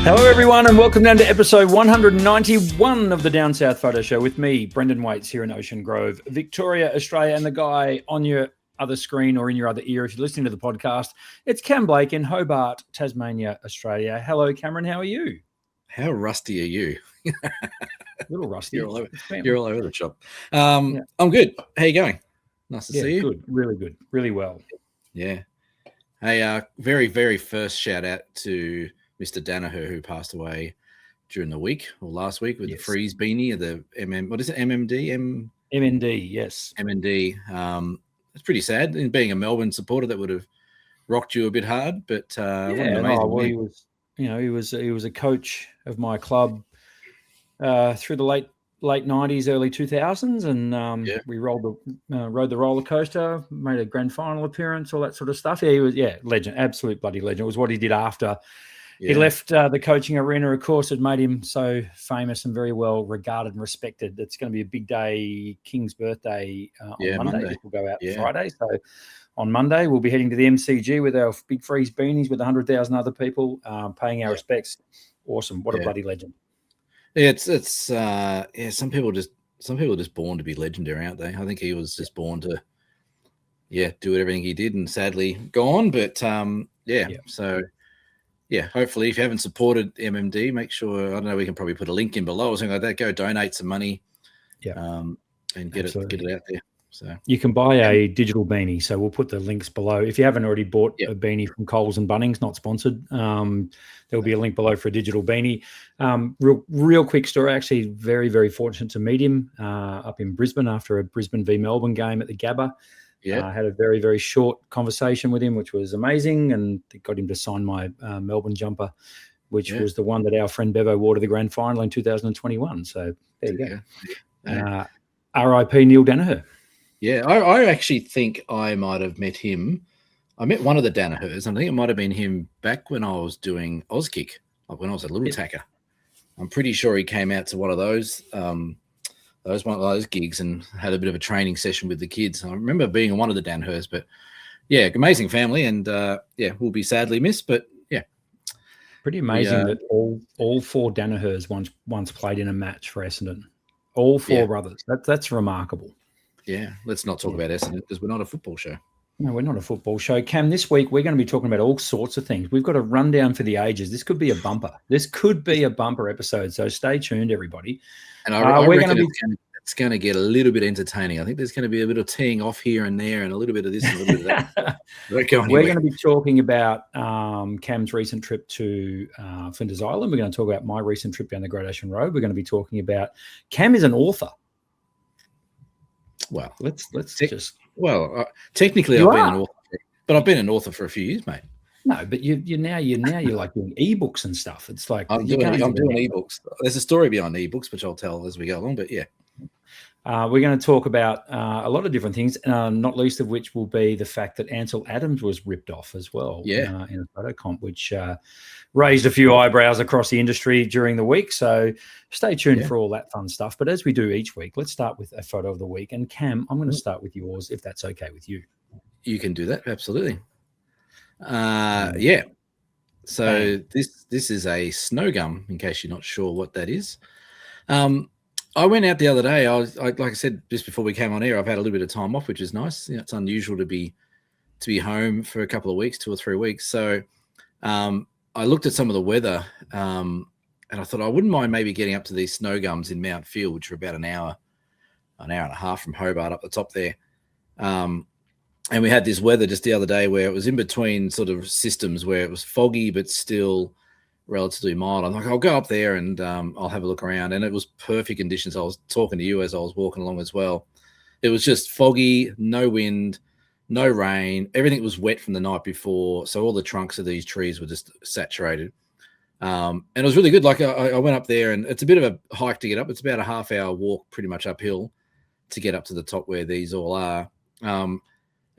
Hello, everyone, and welcome down to episode 191 of the Down South Photo Show with me, Brendan Waits, here in Ocean Grove, Victoria, Australia, and the guy on your other screen or in your other ear if you're listening to the podcast. It's Cam Blake in Hobart, Tasmania, Australia. Hello, Cameron. How are you? How rusty are you? A little rusty. You're all over the shop. I'm good. How you going? Nice to see you. Good. Really good. Really well. Yeah. Hey, very, very first shout out to Mr. Danaher, who passed away during the week or last week with the freeze beanie of the what is it? MMD? MND, yes. MND. It's pretty sad. In being a Melbourne supporter, that would have rocked you a bit hard, but what an amazing man. He was a coach of my club through the late 90s, early 2000s, and we rode the roller coaster, made a grand final appearance, all that sort of stuff. Yeah, he was legend, absolute bloody legend. It was what he did after he left the coaching arena. Of course, it made him so famous and very well regarded and respected. It's going to be a big day, King's birthday on Monday. We'll go out Friday, so on Monday we'll be heading to the MCG with our big freeze beanies with 100,000 other people, paying our respects. Awesome! What a bloody legend. Yeah, it's some people are just born to be legendary, aren't they? I think he was just born to do everything he did, and sadly gone. But so hopefully if you haven't supported MMD, make sure, I don't know, we can probably put a link in below or something like that. Go donate some money, and get it out there. So you can buy a digital beanie. So we'll put the links below. If you haven't already bought a beanie from Coles and Bunnings, not sponsored, there'll be a link below for a digital beanie. Real quick story. Actually, very, very fortunate to meet him up in Brisbane after a Brisbane v Melbourne game at the Gabba. I had a very, very short conversation with him, which was amazing, and got him to sign my Melbourne jumper, which was the one that our friend Bevo wore to the grand final in 2021. So there you go. R.I.P. Neil Danaher. Yeah, I actually think I might have met him. I met one of the Danahers, and I think it might have been him back when I was doing Auskick, like when I was a little tacker. I'm pretty sure he came out to one of those gigs and had a bit of a training session with the kids. I remember being one of the Danahers, but amazing family, and will be sadly missed. But pretty amazing that all four Danahers once played in a match for Essendon. All four brothers. That's remarkable. Yeah, let's not talk about Essendon because we're not a football show. No, we're not a football show. Cam, this week we're going to be talking about all sorts of things. We've got a rundown for the ages. This could be a bumper. This could be a bumper episode, so stay tuned, everybody. And I reckon it's going to get a little bit entertaining. I think there's going to be a bit of teeing off here and there and a little bit of this and a little bit of that. We're going to be talking about Cam's recent trip to Flinders Island. We're going to talk about my recent trip down the Great Ocean Road. We're going to be talking about Cam is an author. Well, I've technically been an author, but I've been an author for a few years, mate. No, but you're like doing ebooks and stuff. It's like I'm doing ebooks. There's a story behind the ebooks, which I'll tell as we go along. But we're going to talk about a lot of different things, not least of which will be the fact that Ansel Adams was ripped off as well in a photo comp, which raised a few eyebrows across the industry during the week. So stay tuned for all that fun stuff. But as we do each week, let's start with a photo of the week. And Cam, I'm going to start with yours, if that's okay with you. You can do that. Absolutely. So this is a snow gum, in case you're not sure what that is. I went out the other day. Like I said, just before we came on air, I've had a little bit of time off, which is nice. It's unusual to be home for a couple of weeks, 2 or 3 weeks. So I looked at some of the weather, and I thought I wouldn't mind maybe getting up to these snow gums in Mount Field, which are about an hour and a half from Hobart up the top there. And we had this weather just the other day where it was in between sort of systems where it was foggy but still relatively mild. I'm like, I'll go up there and I'll have a look around. And it was perfect conditions. I was talking to you as I was walking along as well. It was just foggy, no wind, no rain. Everything was wet from the night before. So all the trunks of these trees were just saturated. And it was really good. Like I went up there, and it's a bit of a hike to get up. It's about a half-hour walk pretty much uphill to get up to the top where these all are.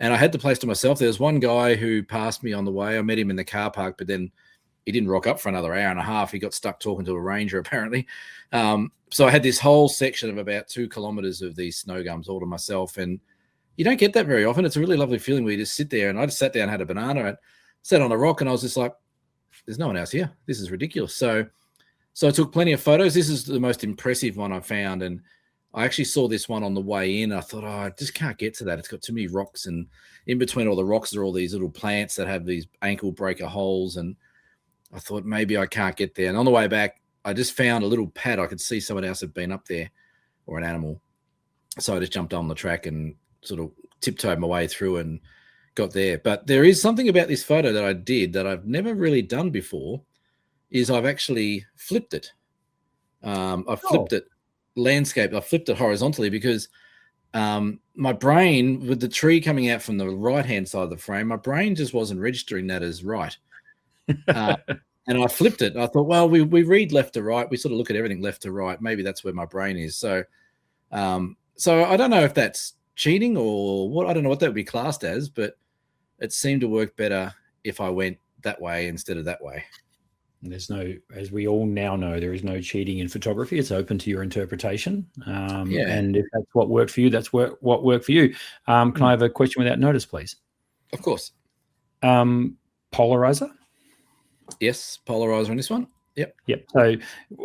And I had the place to myself. There was one guy who passed me on the way. I met him in the car park, but then he didn't rock up for another hour and a half. He got stuck talking to a ranger, apparently. So I had this whole section of about 2 kilometers of these snow gums all to myself. And you don't get that very often. It's a really lovely feeling where you just sit there. And I just sat down, had a banana, and sat on a rock, and I was just like, there's no one else here. This is ridiculous. So I took plenty of photos. This is the most impressive one I found, and I actually saw this one on the way in. I thought, I just can't get to that. It's got too many rocks, and in between all the rocks are all these little plants that have these ankle breaker holes, and I thought maybe I can't get there. And on the way back, I just found a little pad. I could see someone else had been up there, or an animal. So I just jumped on the track and sort of tiptoed my way through and got there. But there is something about this photo that I did that I've never really done before, is I've actually flipped it. I've flipped it landscape. I flipped it horizontally because my brain, with the tree coming out from the right-hand side of the frame, my brain just wasn't registering that as right. And I flipped it. I thought, well, we read left to right. We sort of look at everything left to right. Maybe that's where my brain is. So I don't know if that's cheating or what. I don't know what that would be classed as, but it seemed to work better if I went that way instead of that way. There's no, as we all now know, there is no cheating in photography. It's open to your interpretation. And if that's what worked for you, that's what worked for you. Can I have a question without notice, please? Of course. Polarizer? Yes, polarizer on this one. Yep. So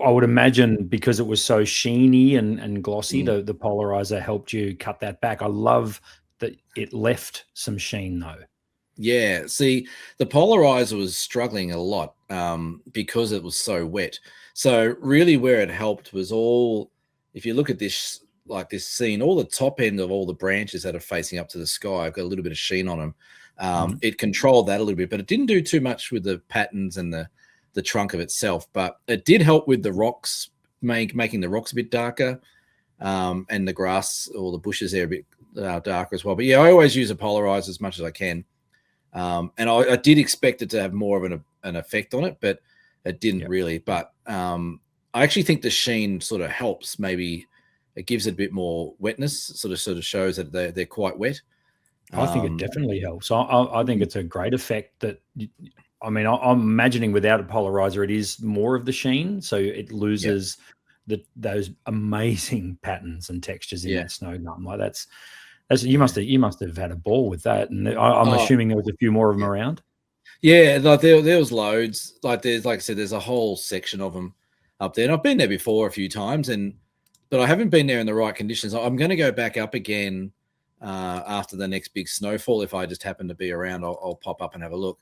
I would imagine because it was so sheeny and glossy, the polarizer helped you cut that back. I love that it left some sheen though. Yeah. See, the polarizer was struggling a lot because it was so wet. So really where it helped was all, if you look at this, like this scene, all the top end of all the branches that are facing up to the sky, I've got a little bit of sheen on them. It controlled that a little bit, but it didn't do too much with the patterns and the trunk of itself, but it did help with the rocks, making the rocks a bit darker, and the grass or the bushes there a bit darker as well. But yeah, I always use a polarizer as much as I can. And I did expect it to have more of an effect on it, but it didn't really. But I actually think the sheen sort of helps. Maybe it gives it a bit more wetness, sort of shows that they're quite wet. I think it definitely helps. I think it's a great effect that, I mean, I'm imagining without a polarizer, it is more of the sheen. So it loses those amazing patterns and textures in that snow gum. Like that's you must have had a ball with that. And I'm assuming there was a few more of them around. Yeah, like there was loads. Like I said, there's a whole section of them up there. And I've been there before a few times, but I haven't been there in the right conditions. I'm going to go back up again after the next big snowfall. If I just happen to be around, I'll pop up and have a look.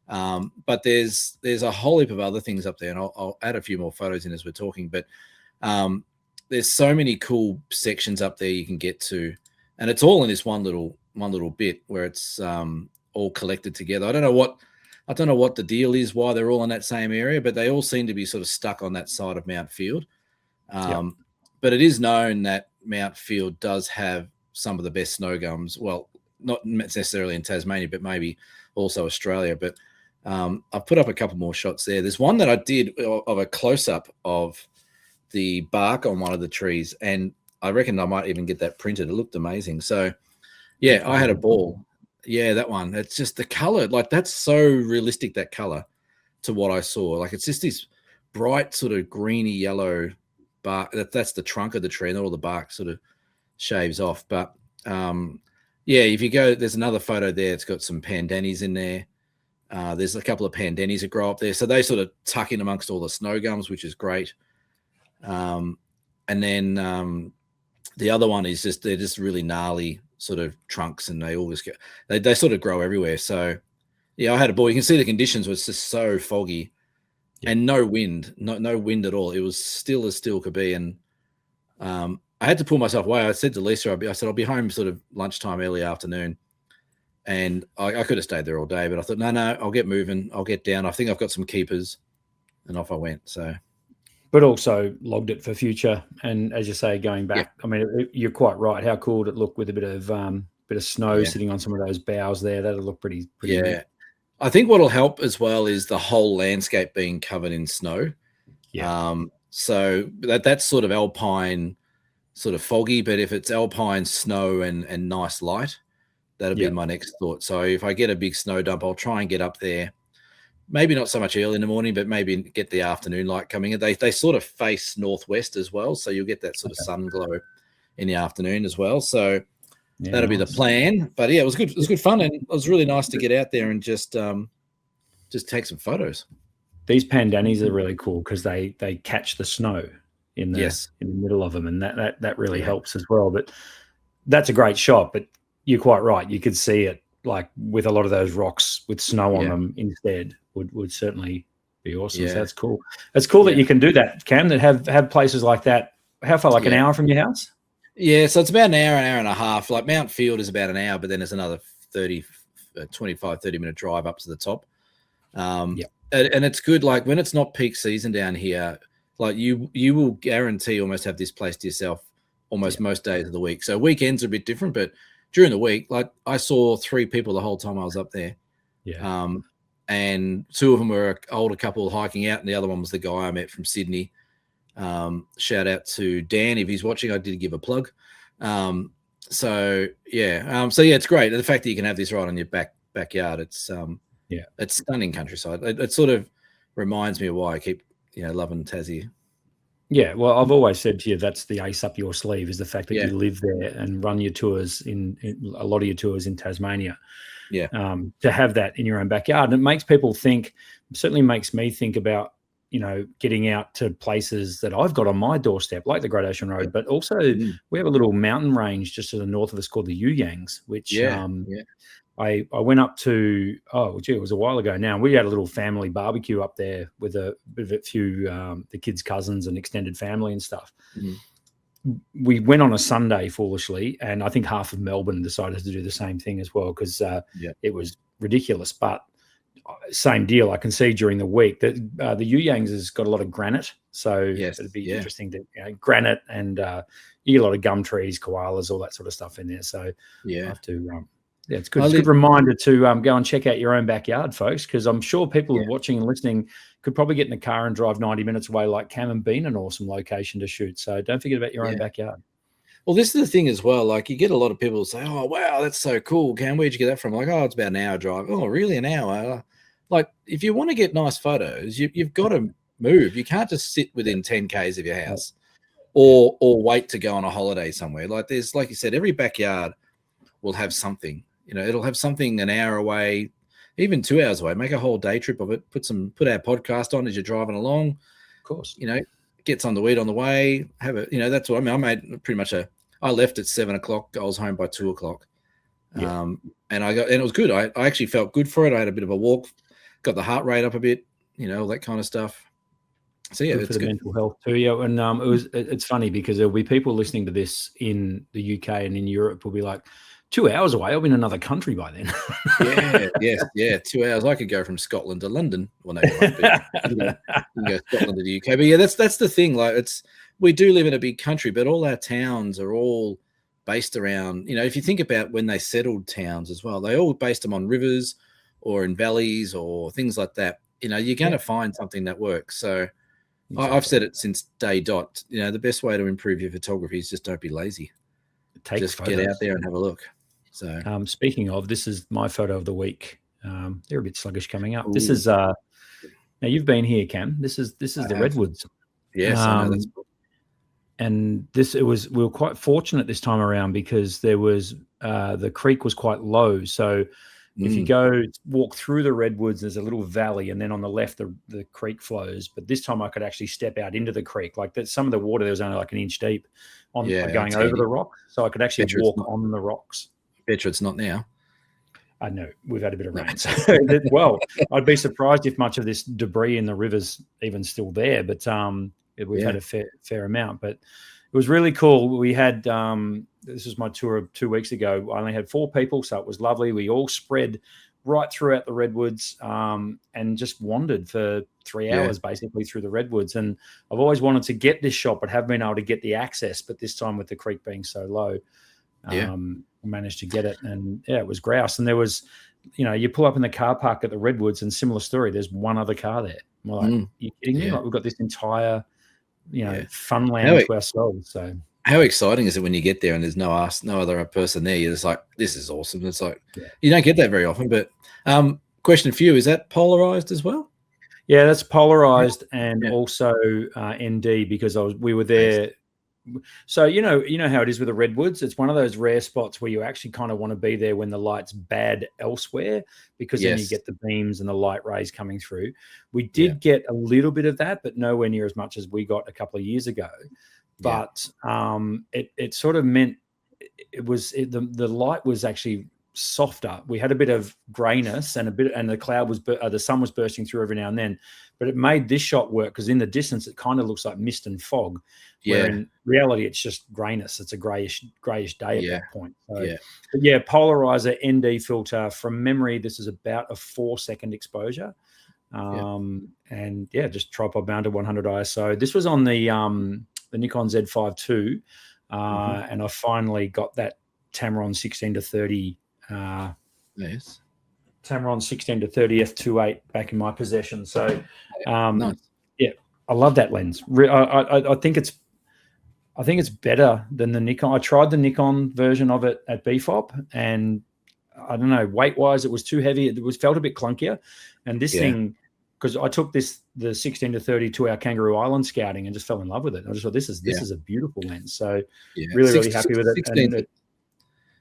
But there's a whole heap of other things up there, and I'll add a few more photos in as we're talking. But there's so many cool sections up there you can get to, and it's all in this one little bit where it's all collected together. I don't know what the deal is, why they're all in that same area, but they all seem to be sort of stuck on that side of Mount Field. But it is known that Mount Field does have some of the best snow gums. Well, not necessarily in Tasmania, but maybe also Australia. But I've put up a couple more shots there. There's one that I did of a close-up of the bark on one of the trees, and I reckon I might even get that printed. It looked amazing. So, yeah, I had a ball. Yeah, that one. It's just the color. Like, that's so realistic, that color, to what I saw. Like, it's just this bright sort of greeny yellow bark. That's the trunk of the tree, and all the bark sort of shaves off. But, yeah, if you go, there's another photo there. It's got some pandanus in there. There's a couple of pandanus that grow up there. So they sort of tuck in amongst all the snow gums, which is great. And then the other one is they're just really gnarly sort of trunks, and they always they sort of grow everywhere. So yeah, I had a ball. You can see the conditions was just so foggy and no wind, no wind at all. It was still as still could be. And I had to pull myself away. I said to Lisa, I said, I'll be home sort of lunchtime, early afternoon. And I could have stayed there all day, but I thought, no, I'll get moving. I'll get down. I think I've got some keepers, and off I went. So, but also logged it for future. And as you say, going back, I mean, you're quite right. How cool did it look with a bit of snow sitting on some of those boughs there? That'll look pretty. Yeah, neat. I think what'll help as well is the whole landscape being covered in snow. Yeah. So that's sort of alpine, sort of foggy. But if it's alpine snow and nice light, that'll be my next thought. So if I get a big snow dump, I'll try and get up there. Maybe not so much early in the morning, but maybe get the afternoon light coming in. They sort of face northwest as well, so you'll get that sort of sun glow in the afternoon as well. So that'll be the plan. But yeah, it was good. It was good fun, and it was really nice to get out there and just take some photos. these pandanus are really cool because they catch the snow in the middle of them, and that really helps as well. But that's a great shot. But you're quite right. You could see it like with a lot of those rocks with snow on them instead would certainly be awesome. So that's cool. It's cool that you can do that, Cam. That have places like that. How far? Like an hour from your house? Yeah, so it's about an hour and a half. Like Mount Field is about an hour, but then there's another 30-minute drive up to the top. And it's good. Like when it's not peak season down here, like you will guarantee almost have this place to yourself almost most days of the week. So weekends are a bit different, but during the week, like I saw 3 people the whole time I was up there. Yeah. And 2 of them were an older couple hiking out, and the other one was the guy I met from Sydney. Shout out to Dan if he's watching. I did give a plug. So it's great. The fact that you can have this right on your backyard, it's it's stunning countryside. It sort of reminds me of why I keep loving Tassie. Yeah, well, I've always said to you that's the ace up your sleeve is the fact that you live there and run your tours in a lot of your tours in Tasmania. Yeah, to have that in your own backyard, and it makes people think. Certainly makes me think about getting out to places that I've got on my doorstep, like the Great Ocean Road, but also we have a little mountain range just to the north of us called the Youyangs, which I went up to, it was a while ago now. We had a little family barbecue up there with a few, the kids' cousins and extended family and stuff. We went on a Sunday foolishly, and I think half of Melbourne decided to do the same thing as well because it was ridiculous, but same deal. I can see during the week that the Youyangs has got a lot of granite, so it'd be interesting to granite and you get a lot of gum trees, koalas, all that sort of stuff in there. So I have to, it's good. It's a good reminder to go and check out your own backyard, folks, because I'm sure people watching and listening could probably get in a car and drive 90 minutes away, like Cam, and be an awesome location to shoot. So don't forget about your own backyard. Well, this is the thing as well. Like you get a lot of people say, "Oh, wow, that's so cool, Cam. Where'd you get that from?" Like, "Oh, it's about an hour drive." "Oh, really? An hour?" Like, if you want to get nice photos, you've got to move. You can't just sit within 10 Ks of your house or wait to go on a holiday somewhere. Like there's, like you said, every backyard will have something. It'll have something an hour away, even 2 hours away. Make a whole day trip of it. Put our podcast on as you're driving along. Of course. Get some to eat on the way. Have it. That's what I mean. I made pretty much I left at 7 o'clock. I was home by 2 o'clock. And it was good. I actually felt good for it. I had a bit of a walk, got the heart rate up a bit, all that kind of stuff. So good for the mental health too. Yeah. And it's funny because there'll be people listening to this in the UK and in Europe will be like, 2 hours away. I'll be in another country by then. 2 hours. I could go from Scotland to London. Well, no, you won't, but, you can go Scotland to the UK. But that's the thing. Like we do live in a big country, but all our towns are all based around, if you think about when they settled towns as well, they all based them on rivers or in valleys or things like that. You're going to find something that works. So I've said it since day dot. The best way to improve your photography is just don't be lazy. Just photos. Get out there and have a look. So speaking of, this is my photo of the week. They're a bit sluggish coming up. Ooh. This is now you've been here, Cam. This is the redwoods. Yes, I know, that's cool. And we were quite fortunate this time around because there was the creek was quite low. So if you walk through the redwoods, there's a little valley, and then on the left the creek flows. But this time I could actually step out into the creek. Like some of the water there was only like an inch deep going over the rock, so I could actually walk on the rocks. Bet you it's not now. I know we've had a bit of rain. So, well, I'd be surprised if much of this debris in the river's even still there. But we've had a fair amount. But it was really cool. We had this was my tour of 2 weeks ago. I only had 4 people, so it was lovely. We all spread right throughout the redwoods and just wandered for 3 hours basically through the redwoods. And I've always wanted to get this shot, but haven't been able to get the access. But this time with the creek being so low, managed to get it. And it was grouse. And there was, you pull up in the car park at the redwoods and similar story. There's one other car there. I'm like, you kidding me? Like, we've got this entire, fun land to ourselves. So how exciting is it when you get there and there's no other person there? You're just like, this is awesome. It's like, you don't get that very often. But question for you, is that polarized as well? Yeah, that's polarized and also ND because we were there So you know how it is with the redwoods. It's one of those rare spots where you actually kind of want to be there when the light's bad elsewhere, because then you get the beams and the light rays coming through. We did get a little bit of that, but nowhere near as much as we got a couple of years ago. But it sort of meant the light was actually softer. We had a bit of grayness and the cloud was the sun was bursting through every now and then, but it made this shot work because in the distance it kind of looks like mist and fog. Where in reality it's just grayness. It's a grayish day at that point. So, but polarizer ND filter. From memory, this is about a 4-second exposure. And just tripod mounted 100 ISO. This was on the Nikon Z5 II, and I finally got that Tamron 16-30. Yes. Tamron 16-30 f2.8 back in my possession. So, nice. I love that lens. I think it's better than the Nikon. I tried the Nikon version of it at BFOP, and I don't know, weight wise, it was too heavy. It felt a bit clunkier. And this thing, because I took the 16-30 to our Kangaroo Island scouting and just fell in love with it. I just thought this is a beautiful lens. So really happy with it.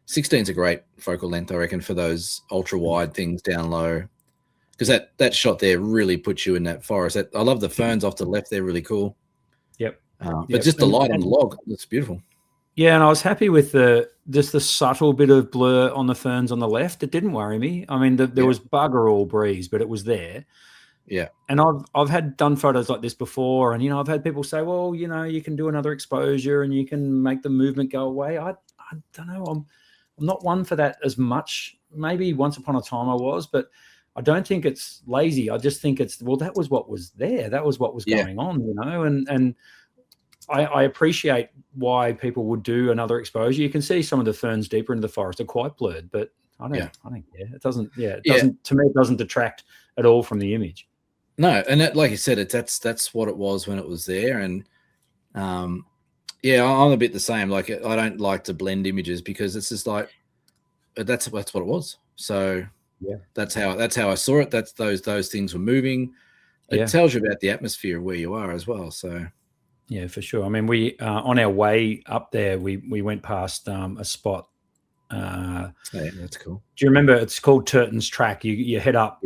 16 is a great focal length, I reckon, for those ultra wide things down low, because that shot there really puts you in that forest. I love the ferns off to the left; they're really cool. But just the light on the log, it's beautiful. Yeah, and I was happy with the subtle bit of blur on the ferns on the left. It didn't worry me. I mean, there was bugger all breeze, but it was there. Yeah. And I've done photos like this before, and I've had people say, well, you can do another exposure and you can make the movement go away. I don't know. I'm not one for that as much. Maybe once upon a time I was, but I don't think it's lazy. I just think that was what was there. That was what was going on, and I appreciate why people would do another exposure. You can see some of the ferns deeper into the forest are quite blurred, but I don't care. It doesn't to me, it doesn't detract at all from the image. No, and like you said, that's what it was when it was there. And I'm a bit the same. Like, I don't like to blend images because it's just like that's what it was. So that's how I saw it. That's those things were moving. It tells you about the atmosphere where you are as well. So yeah, for sure. I mean, we on our way up there, we went past a spot. That's cool. Do you remember? It's called Turton's Track. You head up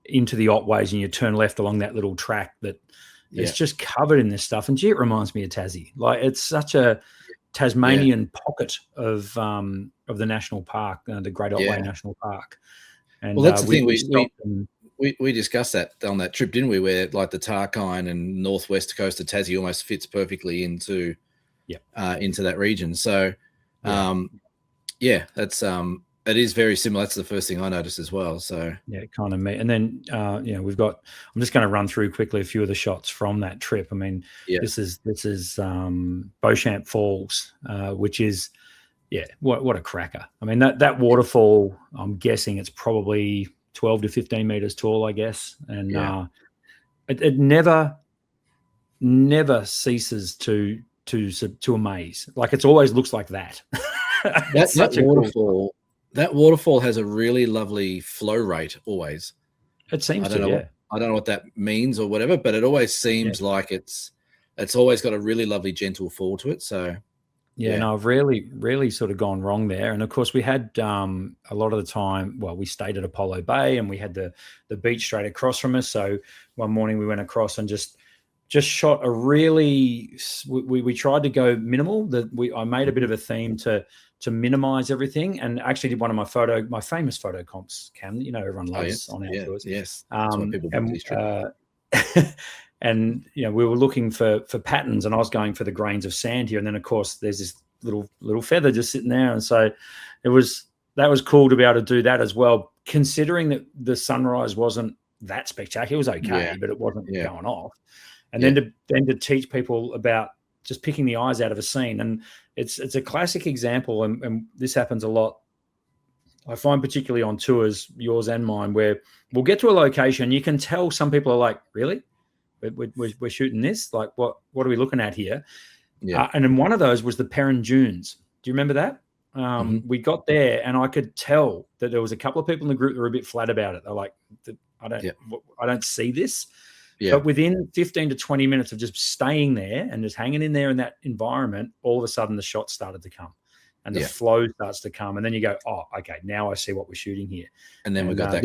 into the Otways and you turn left along that little track that it's just covered in this stuff. And it reminds me of Tassie. Like, it's such a Tasmanian pocket of the national park, the Great Otway National Park. And well, that's the thing. We discussed that on that trip, didn't we? Where like the Tarkine and northwest coast of Tassie almost fits perfectly into that region. So that's it is very similar. That's the first thing I noticed as well. So kind of me. And then we've got. I'm just going to run through quickly a few of the shots from that trip. I mean, this is Beauchamp Falls, which is what a cracker. I mean, that waterfall. I'm guessing it's probably 12 to 15 meters tall, I guess, and it never ceases to amaze. Like, it always looks like that. That waterfall has a really lovely flow rate always. It seems I don't know what that means or whatever, but it always seems like it's always got a really lovely gentle fall to it. So no, I've really sort of gone wrong there. And of course we had a lot of the time, we stayed at Apollo Bay and we had the beach straight across from us. So one morning we went across and just shot a really, we tried to go minimal. I made a bit of a theme to minimize everything, and actually did one of my famous photo comps, Cam, everyone loves on our tours. Yes. And we were looking for patterns, and I was going for the grains of sand here. And then of course there's this little feather just sitting there. And so that was cool to be able to do that as well, considering that the sunrise wasn't that spectacular. It was okay, but it wasn't going off. And then to teach people about just picking the eyes out of a scene. And it's a classic example. And this happens a lot, I find, particularly on tours, yours and mine, where we'll get to a location. You can tell some people are like, really? We're shooting this? Like, what are we looking at here? Yeah. And then one of those was the Perrin Dunes. Do you remember that? We got there and I could tell that there was a couple of people in the group that were a bit flat about it. They're like, I don't see this. But within 15 to 20 minutes of just staying there and just hanging in there in that environment, all of a sudden the shots started to come and the flow starts to come. And then you go, oh, okay, now I see what we're shooting here. And then we've got that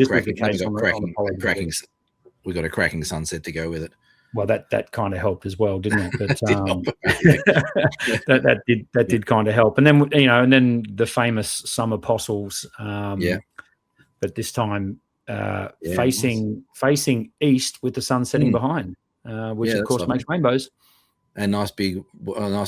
we got a cracking sunset to go with it. Well, that kind of helped as well, didn't it? But that did kind of help. And then, and then the famous Summer Apostles. But this time facing east with the sun setting behind, which of course makes rainbows. And a nice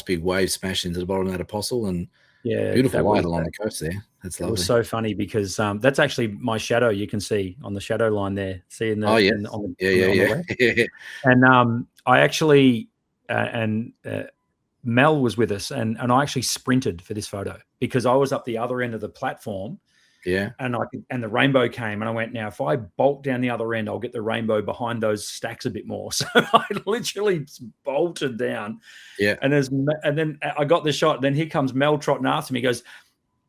big wave smash into the bottom of that apostle, and beautiful light along the coast there. That's lovely. It was so funny because that's actually my shadow. You can see on the shadow line there. See in the on the left. And I actually Mel was with us, and I actually sprinted for this photo because I was up the other end of the platform. Yeah. And the rainbow came, and I went, now if I bolt down the other end, I'll get the rainbow behind those stacks a bit more. So I literally bolted down. Yeah. And then I got the shot. Then here comes Mel trotting after me. He goes,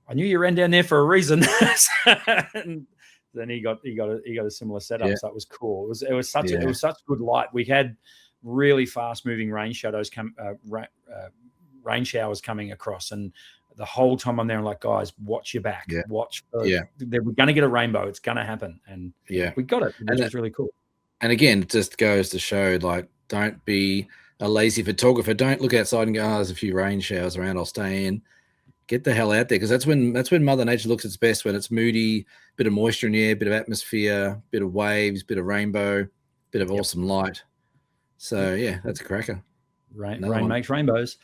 I knew you ran down there for a reason. And then he got a similar setup. Yeah. So it was cool. It was such good light. We had really fast moving rain showers coming across, and the whole time I'm there, I'm like, guys, watch your back. Yeah. We're going to get a rainbow. It's going to happen. And we got it, which is really cool. And again, it just goes to show, like, don't be a lazy photographer. Don't look outside and go, oh, there's a few rain showers around, I'll stay in. Get the hell out there, because that's when Mother Nature looks its best, when it's moody, bit of moisture in the air, bit of atmosphere, bit of waves, bit of rainbow, bit of awesome light. So, that's a cracker. Rain makes rainbows.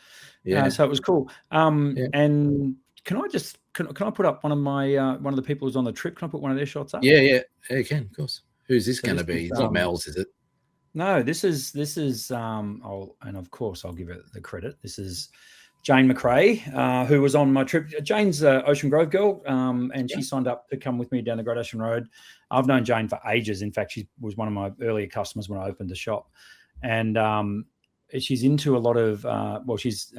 Yeah, so it was cool. And can I put up one of the people who's on the trip? Can I put one of their shots up? Yeah, you can, of course. Who's this going to be? It's not Mel's, is it? No, this is and of course I'll give it the credit. This is Jane McRae, who was on my trip. Jane's Ocean Grove girl, and she signed up to come with me down the Great Ocean Road. I've known Jane for ages. In fact, she was one of my earlier customers when I opened the shop, and she's into a lot of she's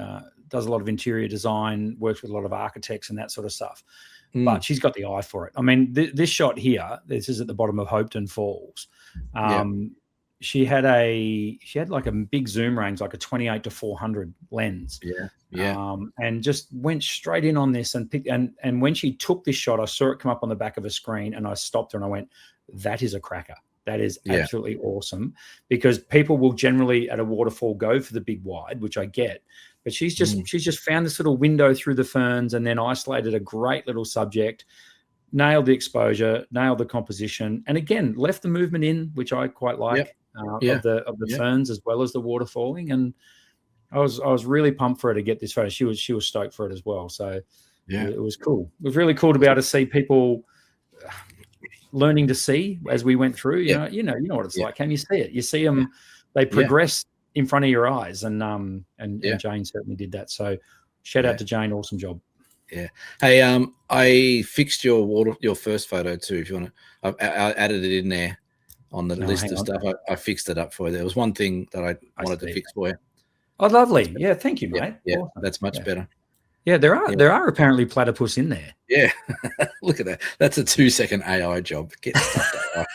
does a lot of interior design, works with a lot of architects and that sort of stuff. But she's got the eye for it. I mean, this shot here, this is at the bottom of Hopeton Falls. She had like a big zoom range, like a 28 to 400 lens. And just went straight in on this and picked. And when she took this shot, I saw it come up on the back of a screen, and I stopped her and I went, "That is a cracker. That is absolutely awesome," because people will generally at a waterfall go for the big wide, which I get, but she's just found this little window through the ferns and then isolated a great little subject, nailed the exposure, nailed the composition, and again left the movement in, which I quite like of the ferns as well as the water falling. And I was really pumped for her to get this photo. She was stoked for it as well. So it was cool. It was really cool to be able to see people learning to see as we went through. You know what it's like. Can you see it? You see them, they progress in front of your eyes, and Jane certainly did that. So shout out to Jane, awesome job. Yeah. Hey, I fixed your first photo too. If you want to, I added it in there on the list of stuff. I fixed it up for you. There was one thing that I wanted to fix for you. Oh, lovely. Yeah, thank you, mate. Yeah, awesome. That's much better. Yeah, there are apparently platypus in there. Yeah, look at that. That's a 2-second AI job. Get stuff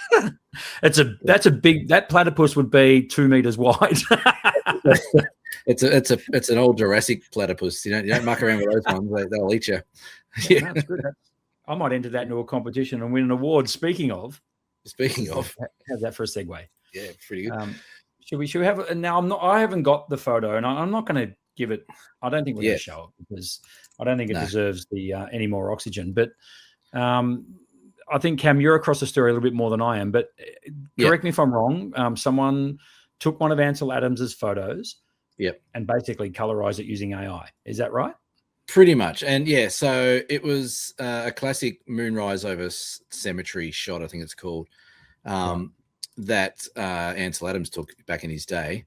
AI. That platypus would be 2 meters wide. It's an old Jurassic platypus. You don't muck around with those ones. They'll eat you. Yeah, that's good. I might enter that into a competition and win an award. Speaking of, how's that for a segue? Yeah, pretty good. Should we have? Now I haven't got the photo, and I'm not going to give it. I don't think we're going to show it because I don't think it deserves the any more oxygen. But I think, Cam, you're across the story a little bit more than I am. But correct me if I'm wrong. Someone took one of Ansel Adams's photos, and basically colorized it using AI. Is that right? Pretty much. And so it was a classic moonrise over cemetery shot, I think it's called, that Ansel Adams took back in his day.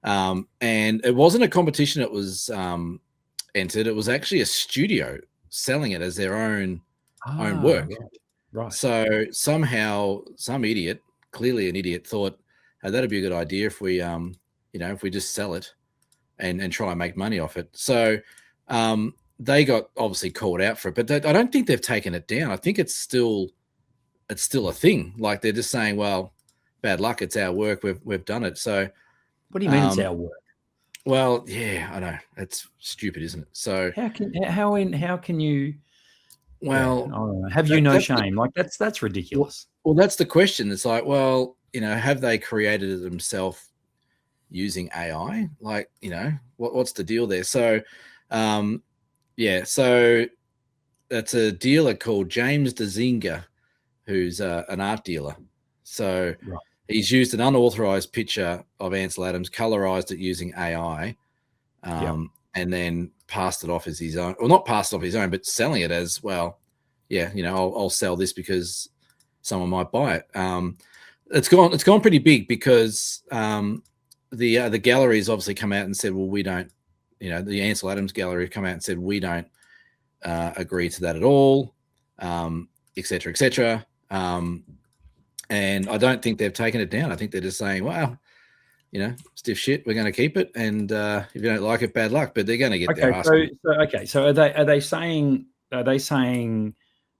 And it wasn't a competition that was entered. It was actually a studio selling it as their own work. Right. So somehow some idiot, clearly an idiot, thought, hey, that'd be a good idea if we, if we just sell it and try and make money off it. So they got obviously called out for it, but I don't think they've taken it down. I think it's still a thing. Like they're just saying, well, bad luck. It's our work. We've done it. So what do you mean it's our work? Well, yeah, I know. It's stupid, isn't it? So how can you? Well, have you no shame? Like that's ridiculous. Well, that's the question. It's like, well, have they created it themselves using AI? Like, what's the deal there? So, so that's a dealer called James Dazinga, who's an art dealer. So he's used an unauthorized picture of Ansel Adams, colorized it using AI, and then passed it off as his own. Well, not passed off his own, but selling it as, well, I'll sell this because someone might buy it. It's gone pretty big because the galleries obviously come out and said, well, we don't, the Ansel Adams gallery come out and said, we don't agree to that at all, et cetera, et cetera. And I don't think they've taken it down. I think they're just saying, well, stiff shit, we're going to keep it. And if you don't like it, bad luck, but they're going to get their ass. So are they saying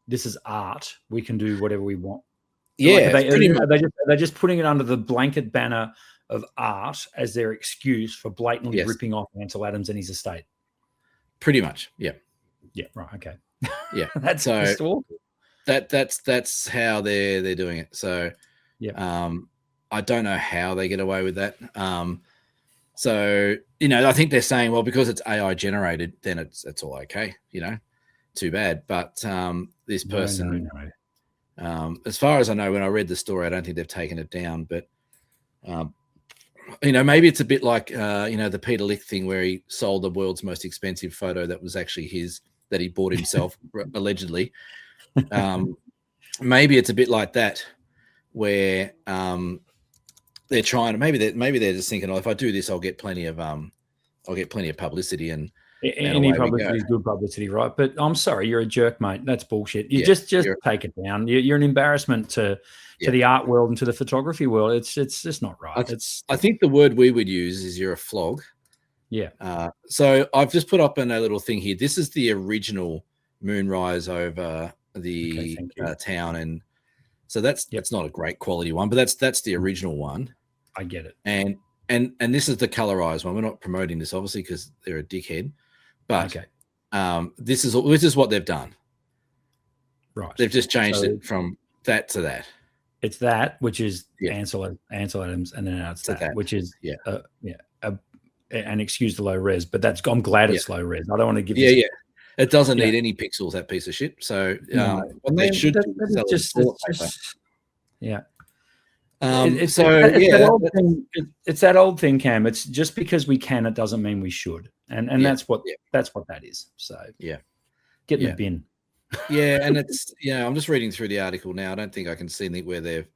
this is art? We can do whatever we want. Yeah. Are they just putting it under the blanket banner of art as their excuse for blatantly ripping off Ansel Adams and his estate? Pretty much. Yeah. Yeah. Right. Okay. Yeah. That's so that's how they're doing it. So I don't know how they get away with that. So I think they're saying, well, because it's AI generated, then it's all okay. Too bad. But this person, as far as I know, when I read the story, I don't think they've taken it down. But maybe it's a bit like the Peter Lik thing where he sold the world's most expensive photo that was actually his, that he bought himself allegedly. Maybe it's a bit like that, where they're trying to, maybe they're just thinking, oh, if I do this, I'll get plenty of publicity, and any publicity is good publicity, right? But I'm sorry, you're a jerk, mate. That's bullshit. You just take it down. You're an embarrassment to the art world and to the photography world. It's just not right. I think the word we would use is you're a flog. Yeah. So I've just put up a little thing here. This is the original moonrise over the town, and so that's not a great quality one, but that's the original one. I get it. And this is the colorized one. We're not promoting this obviously because they're a dickhead, but this is what they've done. Right. They've just changed it from that to that. It's that, which is Ansel Adams, and then now it's that, which is and excuse the low res, but I'm glad it's low res. I don't want to give this. It doesn't need any pixels, that piece of shit. So what they should do is it's that old thing, Cam. It's just because we can, it doesn't mean we should, and that's what that is. So get in the bin. Yeah, and it's I'm just reading through the article now. I don't think I can see anything where they've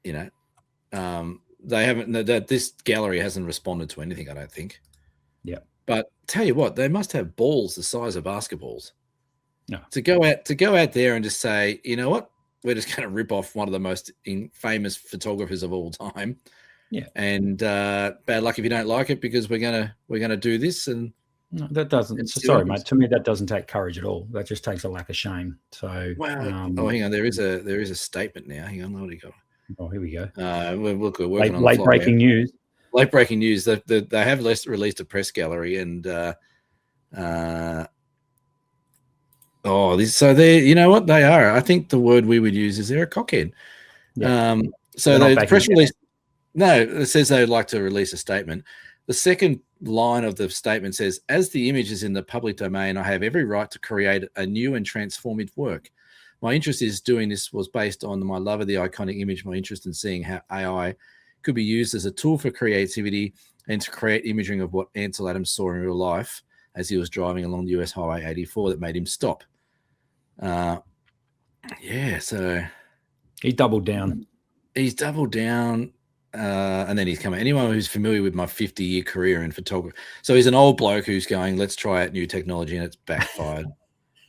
they haven't, that this gallery hasn't responded to anything, I don't think. Yeah. But tell you what, they must have balls the size of basketballs. No. To go out there and just say, you know what, we're just going to rip off one of the most famous photographers of all time. Yeah. And bad luck if you don't like it, because we're gonna do this. And no, that doesn't. Sorry, mate. To me, that doesn't take courage at all. That just takes a lack of shame. So, hang on. There is a statement now. Hang on, what do you got? Oh, here we go. We're working on late breaking news. Late breaking news. They have released a press gallery, and so they, you know what they are. I think the word we would use is they're a cockhead. Yeah. So the press release. No, it says they would like to release a statement. The second line of the statement says, "As the image is in the public domain, I have every right to create a new and transformative work. My interest in doing this was based on my love of the iconic image, my interest in seeing how AI could be used as a tool for creativity and to create imagery of what Ansel Adams saw in real life as he was driving along the US Highway 84 that made him stop." So he doubled down. He's doubled down. And then he's coming. Anyone who's familiar with my 50-year career in photography. So he's an old bloke who's going, let's try out new technology, and it's backfired.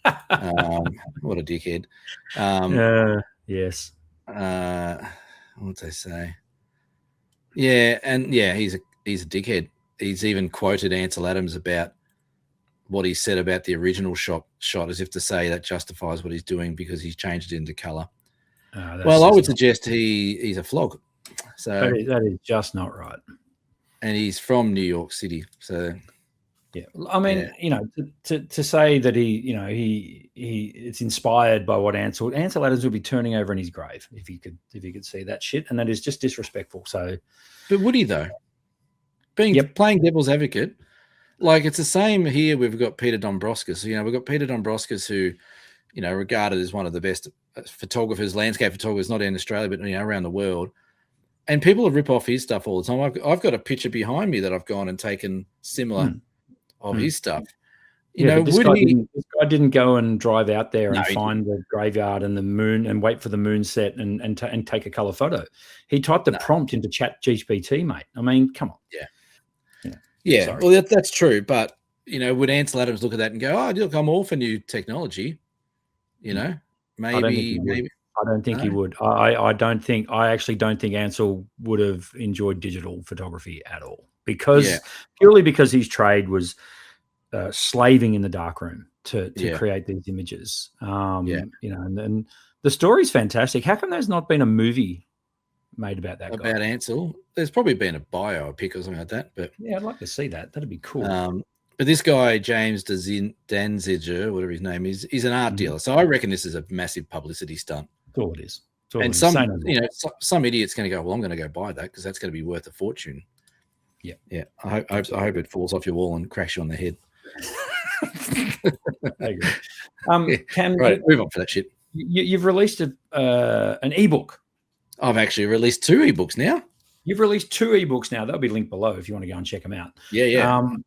What a dickhead. Yes. What'd they say? Yeah, and he's a dickhead. He's even quoted Ansel Adams about what he said about the original shot as if to say that justifies what he's doing because he's changed it into color. Well, I would suggest he's a flog. So that is just not right. And he's from New York City, so yeah. I mean, to say that it's inspired by what Ansel Adams would be turning over in his grave if he could see that shit, and that is just disrespectful. So, but would he though? Playing devil's advocate, like it's the same here. We've got Peter Dombrovskis. We've got Peter Dombrovskis, who, regarded as one of the best photographers, landscape photographers, not in Australia, but around the world. And people have rip off his stuff all the time. I've got a picture behind me that I've gone and taken similar of his stuff. This guy didn't go and drive out there and find the graveyard and the moon and wait for the moon set and take a color photo. He typed the prompt into ChatGPT, mate. I mean, come on. Yeah. Well, that's true. But, would Ansel Adams look at that and go, "Oh, look, I'm all for new technology"? Maybe. I don't think he would. I actually don't think Ansel would have enjoyed digital photography at all purely because his trade was slaving in the darkroom to create these images. And the story's fantastic. How come there's not been a movie made about that guy? About Ansel? There's probably been a biopic or something like that. But yeah, I'd like to see that. That'd be cool. But this guy, James Danziger, whatever his name is, he's an art dealer. So I reckon this is a massive publicity stunt. That's all it is. And some idiot's going to go, "Well, I'm going to go buy that because that's going to be worth a fortune." Yeah. Yeah. I hope it falls off your wall and cracks you on the head. I agree. Cam, right, move on for that shit. You've released an ebook. I've actually released 2 ebooks now. You've released 2 ebooks now. That'll be linked below if you want to go and check them out. Yeah.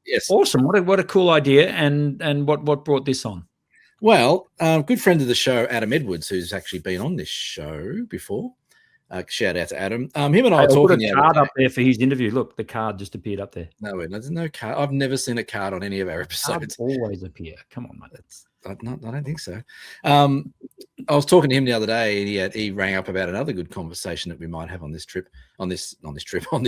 Yes. Awesome. What a cool idea. And what brought this on? Well, good friend of the show, Adam Edwards, who's actually been on this show before. Shout out to Adam. Him and I were talking. Put a card up there for his interview. Look, the card just appeared up there. No, there's no card. I've never seen a card on any of our episodes. Cards always appear. Come on, mate. I don't think so. I was talking to him the other day, and he rang up about another good conversation that we might have on this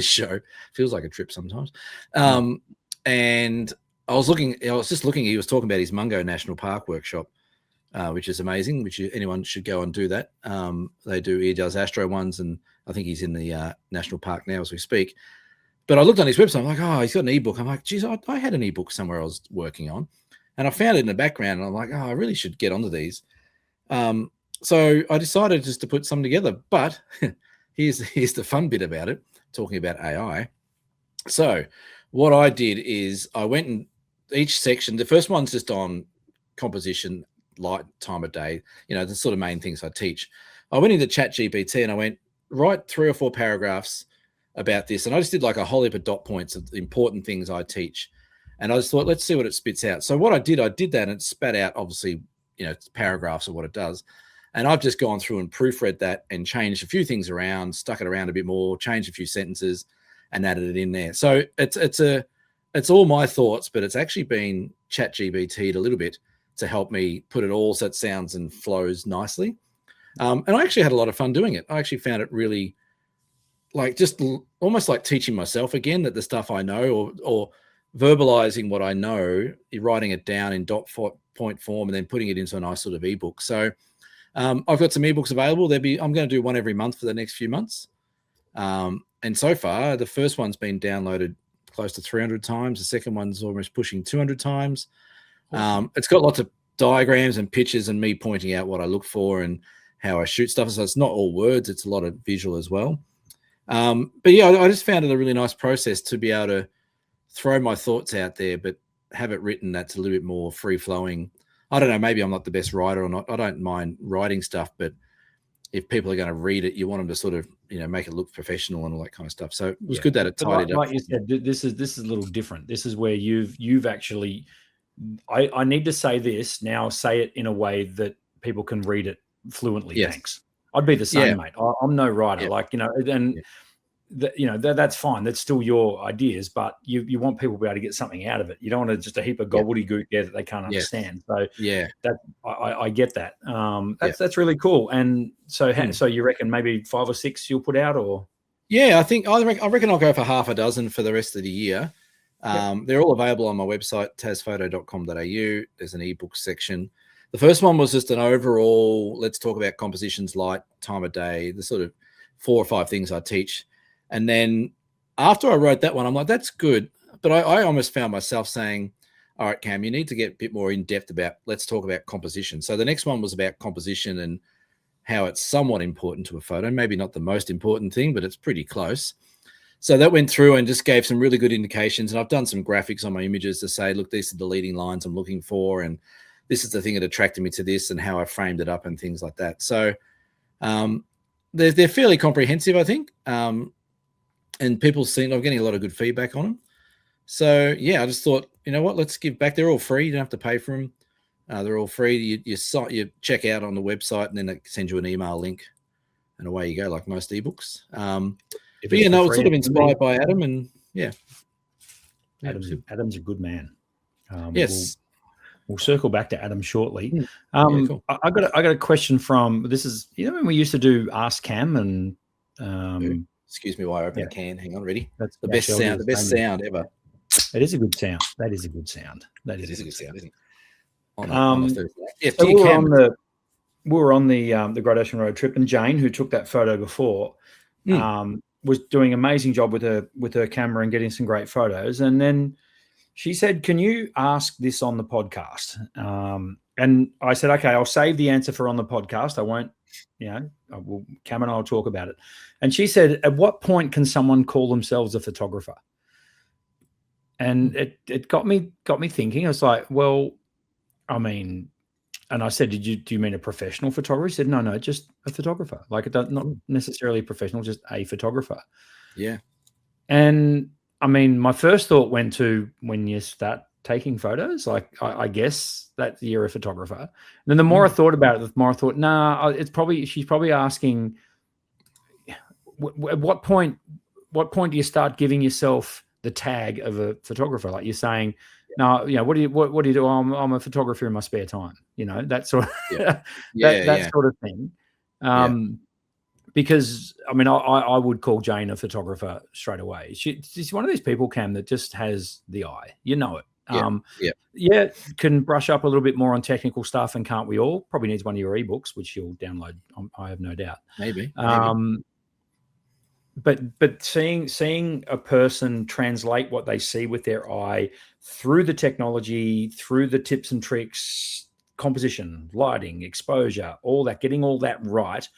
show. Feels like a trip sometimes. And I was just looking. He was talking about his Mungo National Park workshop, which is amazing. Which anyone should go and do that. He does astro ones, and I think he's in the national park now as we speak. But I looked on his website. I'm like, oh, he's got an ebook. I'm like, geez, I had an ebook somewhere I was working on. And I found it in the background, and I'm like, oh, I really should get onto these. So I decided just to put some together. But here's the fun bit about it, talking about AI. So what I did is I went and each section, the first one's just on composition, light, time of day, the sort of main things I teach. I went into ChatGPT and I went, write 3 or 4 paragraphs about this. And I just did like a whole heap of dot points of the important things I teach. And I just thought, let's see what it spits out. So what I did that and it spat out, obviously, paragraphs of what it does. And I've just gone through and proofread that and changed a few things around, stuck it around a bit more, changed a few sentences and added it in there. So it's all my thoughts, but it's actually been ChatGPT'd a little bit to help me put it all so it sounds and flows nicely. And I actually had a lot of fun doing it. I actually found it really just almost like teaching myself again, that the stuff I know or verbalizing what I know, writing it down in dot point form and then putting it into a nice sort of ebook. So I've got some ebooks available. I'm going to do one every month for the next few months. And so far, the first one's been downloaded close to 300 times. The second one's almost pushing 200 times. It's got lots of diagrams and pictures and me pointing out what I look for and how I shoot stuff. So it's not all words. It's a lot of visual as well. But yeah, I just found it a really nice process to be able to throw my thoughts out there, but have it written that's a little bit more free flowing. I don't know, maybe I'm not the best writer or not. I don't mind writing stuff, but if people are going to read it, you want them to sort of, make it look professional and all that kind of stuff. So it was good that it tidied up. Like you said, this is a little different. This is where you've actually, I need to say this now, say it in a way that people can read it fluently. Yes. Thanks. I'd be the same, mate. I'm no writer, that's fine. That's still your ideas, but you want people to be able to get something out of it. You don't want to just a heap of gobbledygook there that they can't understand. So that I get that. That's really cool. And so so you reckon maybe 5 or 6 you'll put out, or? Yeah, I reckon I'll go for half a dozen for the rest of the year. They're all available on my website, tasphoto.com.au. There's an ebook section. The first one was just an overall, let's talk about compositions, light, time of day, the sort of 4 or 5 things I teach. And then after I wrote that one, I'm like, that's good. But I almost found myself saying, all right, Cam, you need to get a bit more in depth about, let's talk about composition. So the next one was about composition and how it's somewhat important to a photo. Maybe not the most important thing, but it's pretty close. So that went through and just gave some really good indications. And I've done some graphics on my images to say, look, these are the leading lines I'm looking for. And this is the thing that attracted me to this and how I framed it up and things like that. So they're fairly comprehensive, I think. And people I'm getting a lot of good feedback on them. So, yeah, I just thought, you know what, let's give back. They're all free. You don't have to pay for them. They're all free. You check out on the website and then it sends you an email link and away you go, like most ebooks. But yeah, no, it's sort of inspired by Adam, and yeah. Adam's a good man. Yes. We'll circle back to Adam shortly. Cool. I got a question from, this is, when we used to do Ask Cam and excuse me while I open a can. Hang on, ready? That's the best sound ever. It is a good sound. That is a good sound. That is a good sound, isn't it? So we were on the Great Ocean Road trip, and Jane, who took that photo before, was doing an amazing job with her camera and getting some great photos. And then she said, "Can you ask this on the podcast?" And I said, "Okay, I'll save the answer for on the podcast. I won't, Cam and I will talk about it." And she said, "At what point can someone call themselves a photographer?" And it got me thinking. I was like, well, I mean, and I said, do you mean a professional photographer? He said, no, just a photographer. Like, not necessarily professional, just a photographer. Yeah. And I mean, my first thought went to when you start taking photos, like I guess that you're a photographer. And then the more I thought about it, the more I thought, she's probably asking, at what point do you start giving yourself the tag of a photographer? Like you're saying, no, what do you do? I'm a photographer in my spare time, that sort of, that sort of thing. Because I mean, I would call Jane a photographer straight away. She's one of these people, Cam, that just has the eye, it. Can brush up a little bit more on technical stuff, and can't we all? Probably needs one of your ebooks, which you'll download, I have no doubt. Maybe. But seeing a person translate what they see with their eye through the technology, through the tips and tricks, composition, lighting, exposure, all that, getting all that right,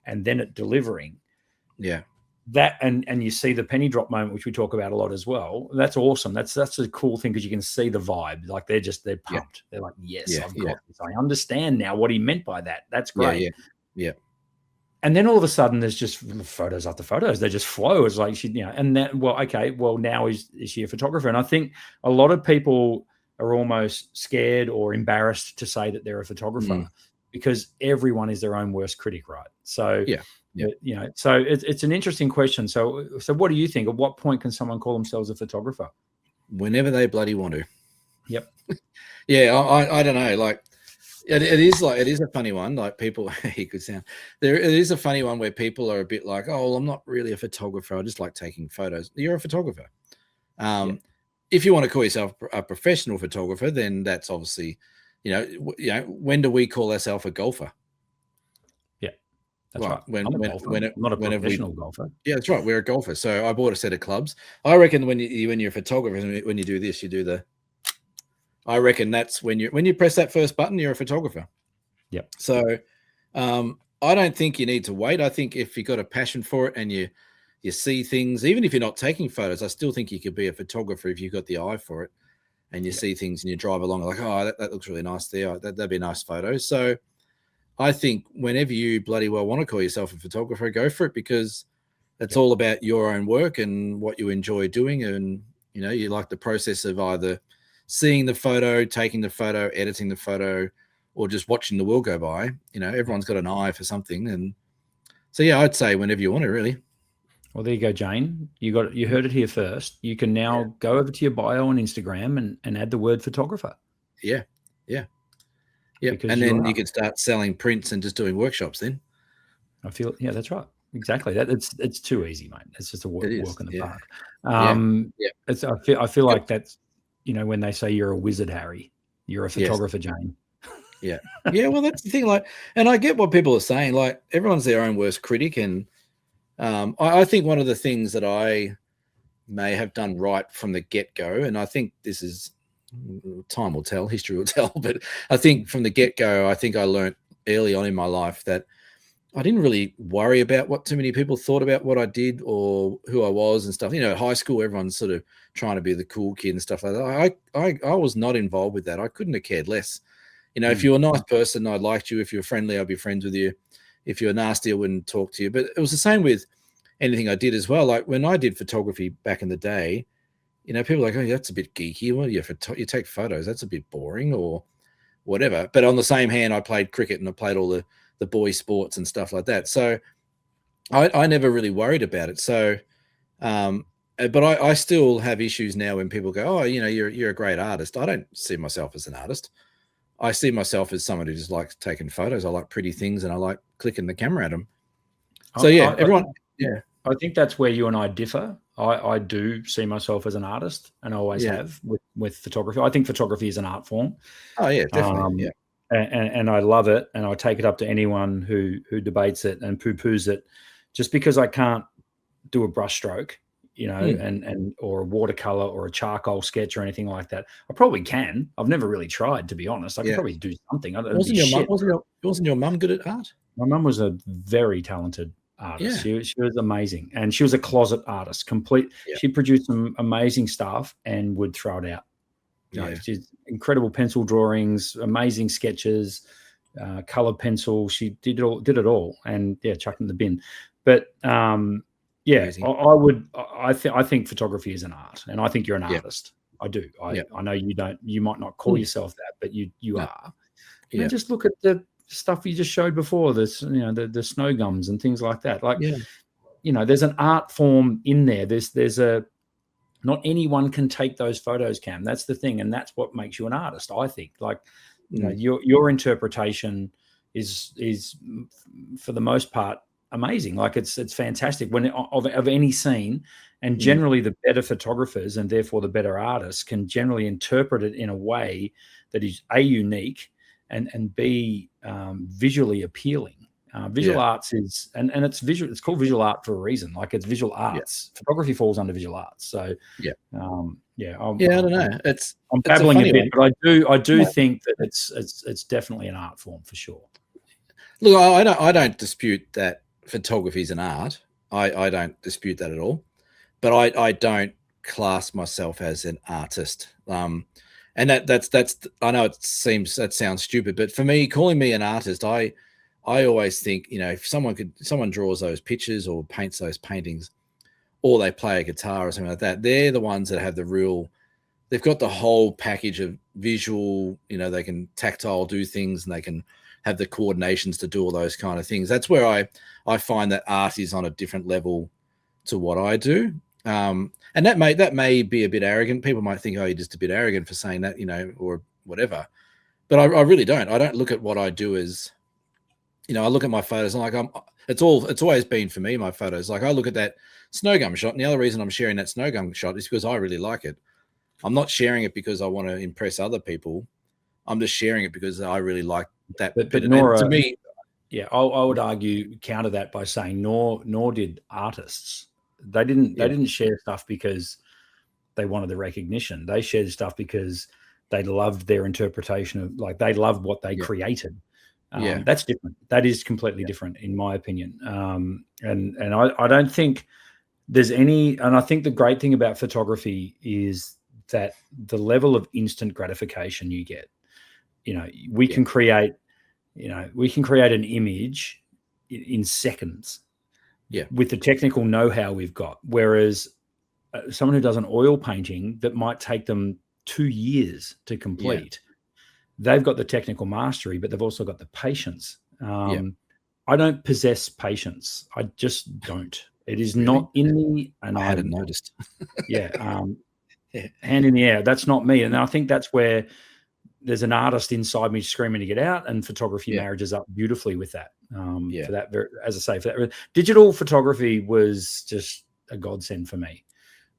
and then it delivering. Yeah. That and you see the penny drop moment, which we talk about a lot as well. That's awesome. That's a cool thing, because you can see the vibe. Like they're pumped. Yeah. They're like, yes, I've got this. I understand now what he meant by that. That's great. Yeah. And then all of a sudden, there's just photos after photos. They just flow. It's like and then, now is she a photographer? And I think a lot of people are almost scared or embarrassed to say that they're a photographer, because everyone is their own worst critic, right? So so it's an interesting question. So what do you think? At what point can someone call themselves a photographer? Whenever they bloody want to. Yep. I don't know. Like, it is a funny one. Like people, he could sound there. It is a funny one where people are a bit like, oh, well, I'm not really a photographer. I just like taking photos. You're a photographer. If you want to call yourself a professional photographer, then that's obviously, when do we call ourselves a golfer? Yeah, that's right. I'm not a professional golfer. Yeah, that's right. We're a golfer. So I bought a set of clubs. I reckon when you're a photographer, when you do this, you do the. I reckon that's when you press that first button, you're a photographer. Yep. So I don't think you need to wait. I think if you've got a passion for it and you see things, even if you're not taking photos, I still think you could be a photographer if you've got the eye for it and you see things and you drive along like, oh, that looks really nice there. That'd be a nice photo. So I think whenever you bloody well want to call yourself a photographer, go for it, because it's all about your own work and what you enjoy doing. And, you like the process of either seeing the photo, taking the photo, editing the photo, or just watching the world go by. Everyone's got an eye for something. And so, I'd say whenever you want to, really. Well, there you go, Jane. You heard it here first. You can now go over to your bio on Instagram and add the word photographer. Yeah. And then you can start selling prints and just doing workshops then. I feel, that's right. Exactly. It's too easy, mate. It's just a walk in the park. I feel like that's, when they say you're a wizard, Harry, you're a photographer, Jane. Yeah. Well, that's the thing. Like, and I get what people are saying. Like, everyone's their own worst critic, and I think one of the things that I may have done right from the get-go, and I think this is, time will tell, history will tell, but I think from the get-go, I think I learned early on in my life that I didn't really worry about what too many people thought about what I did or who I was and stuff. At high school, everyone's sort of trying to be the cool kid and stuff like that. I was not involved with that. I couldn't have cared less. If you're a nice person, I liked you. If you're friendly, I'd be friends with you. If you're nasty, I wouldn't talk to you. But it was the same with anything I did as well. Like when I did photography back in the day, people were like, oh, that's a bit geeky. Well, you take photos. That's a bit boring or whatever. But on the same hand, I played cricket and I played all the boy sports and stuff like that. So I never really worried about it. So, but I still have issues now when people go, oh, you're a great artist. I don't see myself as an artist. I see myself as someone who just likes taking photos. I like pretty things and I like clicking the camera at them. So I think that's where you and I differ. I do see myself as an artist and I always have with photography. I think photography is an art form. Oh yeah, definitely. And I love it, and I take it up to anyone who debates it and poo-poos it. Just because I can't do a brushstroke, and or a watercolor or a charcoal sketch or anything like that, I probably can. I've never really tried, to be honest. I could probably do something. Wasn't your mum good at art? My mum was a very talented artist. She was amazing, and she was a closet artist. She produced some amazing stuff and would throw it out. She's incredible pencil drawings, amazing sketches, colored pencil. She did it all, and chucked in the bin. But I think photography is an art, and I think you're an artist. I do. I know you don't. You might not call yourself that, but you are. And just look at the stuff you just showed before. This, the snow gums and things like that. There's an art form in there. There's a Not anyone can take those photos, Cam. That's the thing, and that's what makes you an artist, I think. Your interpretation is for the most part amazing. It's fantastic when of any scene, and generally the better photographers and therefore the better artists can generally interpret it in a way that is A, unique, and B, visually appealing. Visual arts is, and it's visual. It's called visual art for a reason. It's visual arts. Photography falls under visual arts. So I don't know. I'm babbling a bit, but I do think that it's definitely an art form for sure. Look, I don't dispute that photography is an art. I don't dispute that at all. But I don't class myself as an artist. And that's I know that sounds stupid, but for me, calling me an artist, I always think, if someone draws those pictures or paints those paintings, or they play a guitar or something like that, they're the ones that have they've got the whole package of visual, they can tactile do things and they can have the coordinations to do all those kind of things. That's where I find that art is on a different level to what I do. And that may be a bit arrogant. People might think, oh, you're just a bit arrogant for saying that, or whatever. But I really don't. I don't look at what I do as, I look at my photos and it's always been for me, my photos. I look at that snow gum shot, and the other reason I'm sharing that snow gum shot is because I really like it. I'm not sharing it because I want to impress other people. I'm just sharing it because I really like that. But Nora, to me, I would argue counter that by saying nor did artists. They didn't share stuff because they wanted the recognition. They shared stuff because they loved their interpretation of, they loved what they created. That's different. That is completely different, in my opinion. And I don't think there's any. And I think the great thing about photography is that the level of instant gratification you get. We can create an image in seconds. With the technical know-how we've got, whereas someone who does an oil painting that might take them 2 years to complete. They've got the technical mastery, but they've also got the patience. I don't possess patience. I just don't. It is not in me, and I hadn't noticed. Hand in the air. That's not me, and I think that's where there's an artist inside me screaming to get out, and photography marriages up beautifully with that. For that, as I say, for that, digital photography was just a godsend for me.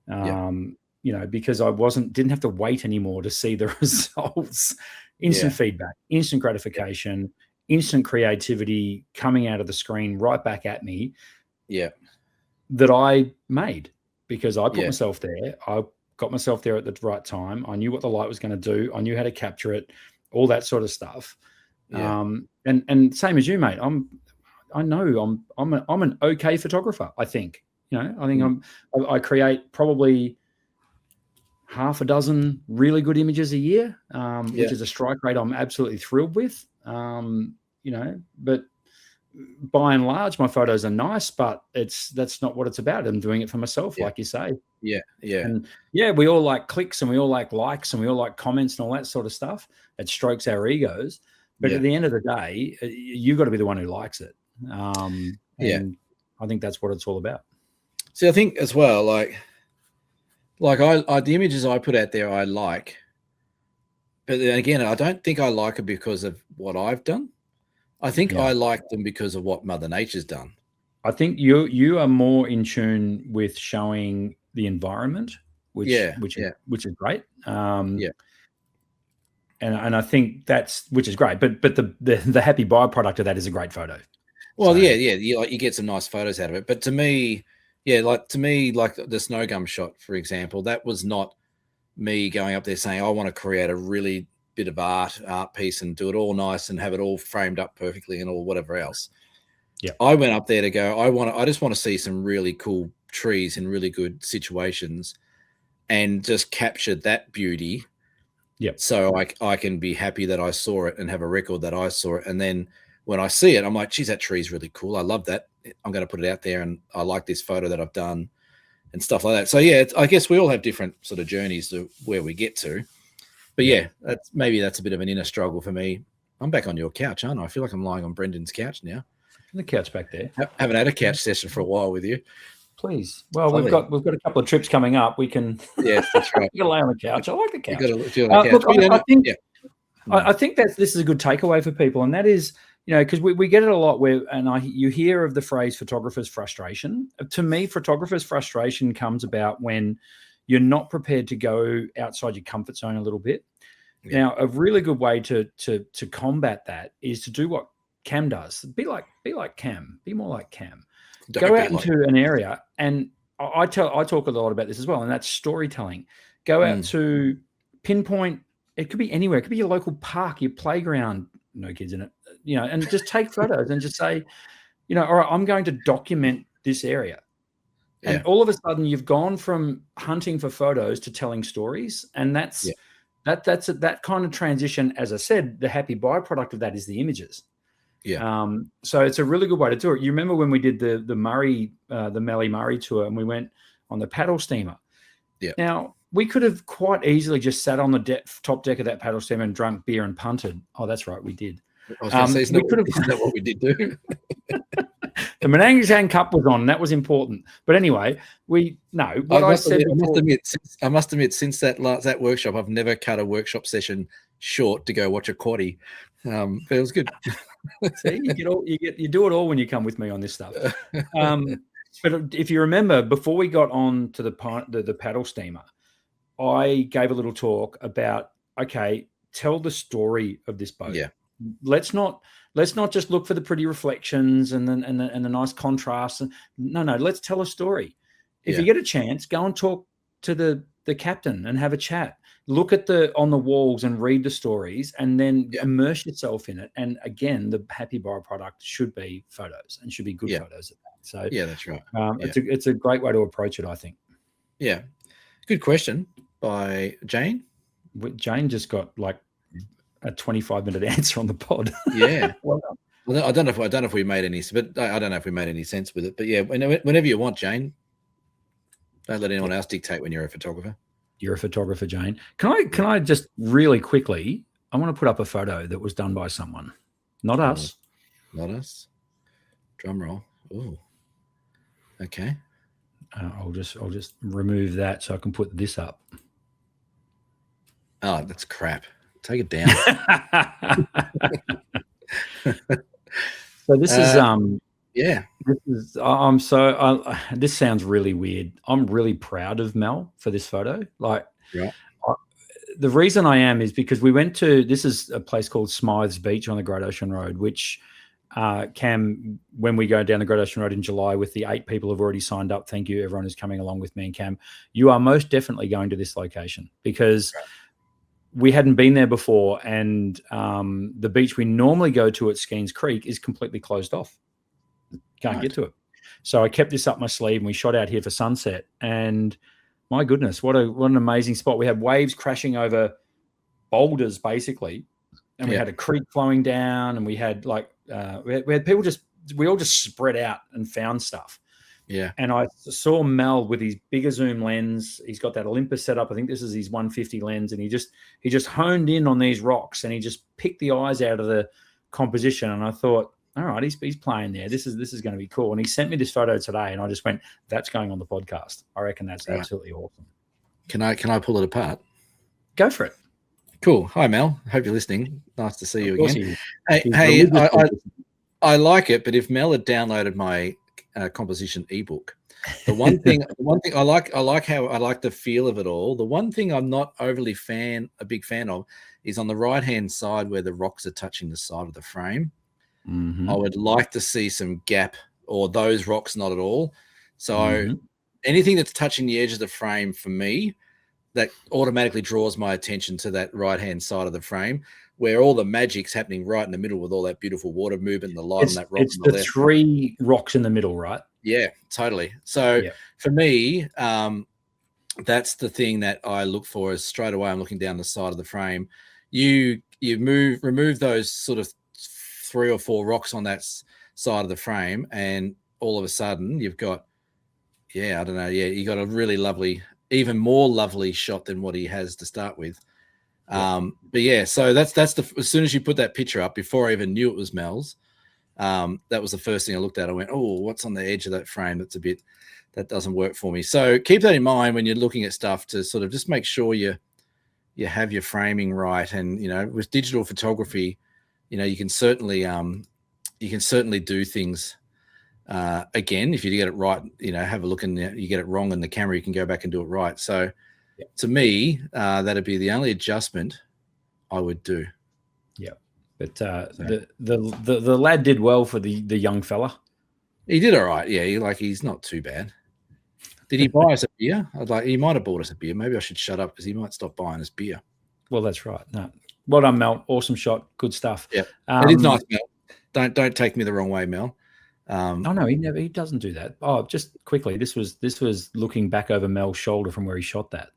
Because I didn't have to wait anymore to see the results. Instant feedback, instant gratification, instant creativity coming out of the screen right back at me. that I made because I put myself there. I got myself there at the right time. I knew what the light was going to do. I knew how to capture it, all that sort of stuff. Yeah. And same as you, mate. I'm an okay photographer. I think, I think I create probably half a dozen really good images a year, which is a strike rate I'm absolutely thrilled with. But by and large, my photos are nice, but that's not what it's about. I'm doing it for myself, like you say. Yeah. And we all like clicks and we all like likes and we all like comments and all that sort of stuff. It strokes our egos. But at the end of the day, you've got to be the one who likes it. And I think that's what it's all about. See, I think as well, like I the images I put out there, I like. But then again, I don't think I like it because of what I've done. I think I like them because of what Mother Nature's done. I think you are more in tune with showing the environment, which is great. And I think which is great. But the happy byproduct of that is a great photo. Well, you get some nice photos out of it. But to me, like the snow gum shot, for example, that was not me going up there saying I want to create a really bit of art piece and do it all nice and have it all framed up perfectly and all whatever else. Yeah, I went up there to go. I just want to see some really cool trees in really good situations, and just capture that beauty. Yeah. So I can be happy that I saw it and have a record that I saw it, and then when I see it, I'm like, geez, that tree is really cool. I love that. I'm going to put it out there, and I like this photo that I've done and stuff like that. So I guess we all have different sort of journeys to where we get to. But that's a bit of an inner struggle for me. I'm back on your couch, aren't I? I feel like I'm lying on Brendan's couch now. The couch back there. Haven't had a couch session for a while with you. Please. Well, we've got a couple of trips coming up. We can. Yes, that's right. You can lay on the couch. I like the couch. I think this is a good takeaway for people, and that is, because we get it a lot you hear of the phrase photographer's frustration. To me, photographer's frustration comes about when you're not prepared to go outside your comfort zone a little bit. Yeah. Now, a really good way to combat that is to do what Cam does. Be like Cam. Be more like Cam. Go out into an area, and I talk a lot about this as well, and that's storytelling. Go out to pinpoint. It could be anywhere. It could be your local park, your playground. No kids in it, and just take photos and just say, all right, I'm going to document this area. And all of a sudden, you've gone from hunting for photos to telling stories, and that's that kind of transition. As I said, the happy byproduct of that is the images. Yeah. So it's a really good way to do it. You remember when we did the Murray, the Mallee Murray tour, and we went on the paddle steamer. Yeah. Now we could have quite easily just sat on the top deck of that paddle steamer and drunk beer and punted. Oh, that's right, we did. I was going to say, isn't that what we did do? The Menangan Cup was on. That was important. But anyway, I must admit, since that workshop, I've never cut a workshop session short to go watch a quaddie. But it was good. See, you do it all when you come with me on this stuff. But if you remember, before we got on to the paddle steamer, I gave a little talk about, okay, tell the story of this boat. Yeah. Let's not just look for the pretty reflections and the nice contrasts. No, let's tell a story. If you get a chance, go and talk to the captain and have a chat. Look at on the walls and read the stories, and then immerse yourself in it. And again, the happy byproduct should be photos, and should be good photos of that. So that's right. It's a great way to approach it, I think. Yeah, good question by Jane. Jane just got like a 25-minute answer on the pod. Yeah. Well, I don't know if we made any, but I don't know if we made any sense with it. But yeah, whenever you want, Jane. Don't let anyone else dictate when you're a photographer. You're a photographer, Jane. Can I just really quickly? I want to put up a photo that was done by someone, not us. Not us. Drum roll. Oh. Okay. I'll just remove that so I can put this up. Oh, that's crap. Take it down. So this is this sounds really weird. I'm really proud of Mel for this photo. The reason I am is because we went to, this is a place called Smythes Beach on the Great Ocean Road, which Cam, when we go down the Great Ocean Road in July with the 8 people who've already signed up, thank you, everyone who's coming along with me and Cam. You are most definitely going to this location because we hadn't been there before, and the beach we normally go to at Skeens Creek is completely closed off. Can't get to it. So I kept this up my sleeve, and we shot out here for sunset. And my goodness, what an amazing spot! We had waves crashing over boulders, basically, and we had a creek flowing down, and we had we had people we all just spread out and found stuff. Yeah. And I saw Mel with his bigger zoom lens. He's got that Olympus set up. I think this is his 150 lens, and he just honed in on these rocks, and he just picked the eyes out of the composition. And I thought, all right, he's playing there. This is going to be cool. And he sent me this photo today, and I just went, that's going on the podcast. I reckon that's absolutely awesome. Can I pull it apart? Go for it. Cool. Hi, Mel. Hope you're listening. Nice to see you again. Hey, I like it, but if Mel had downloaded my composition ebook, the one thing I like the feel of it all. The one thing I'm not overly a big fan of is on the right hand side where the rocks are touching the side of the frame. Mm-hmm. I would like to see some gap, or those rocks not at all. So anything that's touching the edge of the frame, for me, that automatically draws my attention to that right hand side of the frame, where all the magic's happening right in the middle with all that beautiful water movement, the light on that rock. It's the 3 rocks in the middle, right? Yeah, totally. So for me, that's the thing that I look for. Is straight away I'm looking down the side of the frame. You remove those sort of 3 or 4 rocks on that side of the frame, and all of a sudden you've got, I don't know, you got a really lovely, even more lovely shot than what he has to start with. But so that's as soon as you put that picture up, before I even knew it was Mel's, that was the first thing I looked at. I went, oh, what's on the edge of that frame? That doesn't work for me. So keep that in mind when you're looking at stuff, to sort of just make sure you have your framing right. And with digital photography, you can certainly do things again if you get it right. Have a look, and you get it wrong in the camera, you can go back and do it right. So to me, that'd be the only adjustment I would do. Yeah, but the lad did well for the young fella. He did all right. Yeah, he's not too bad. Did he buy us a beer? He might have bought us a beer. Maybe I should shut up because he might stop buying us beer. Well, that's right. No, well done, Mel. Awesome shot. Good stuff. Yeah, it is nice, Mel. Don't take me the wrong way, Mel. No, he doesn't do that. Oh, just quickly, this was looking back over Mel's shoulder from where he shot that.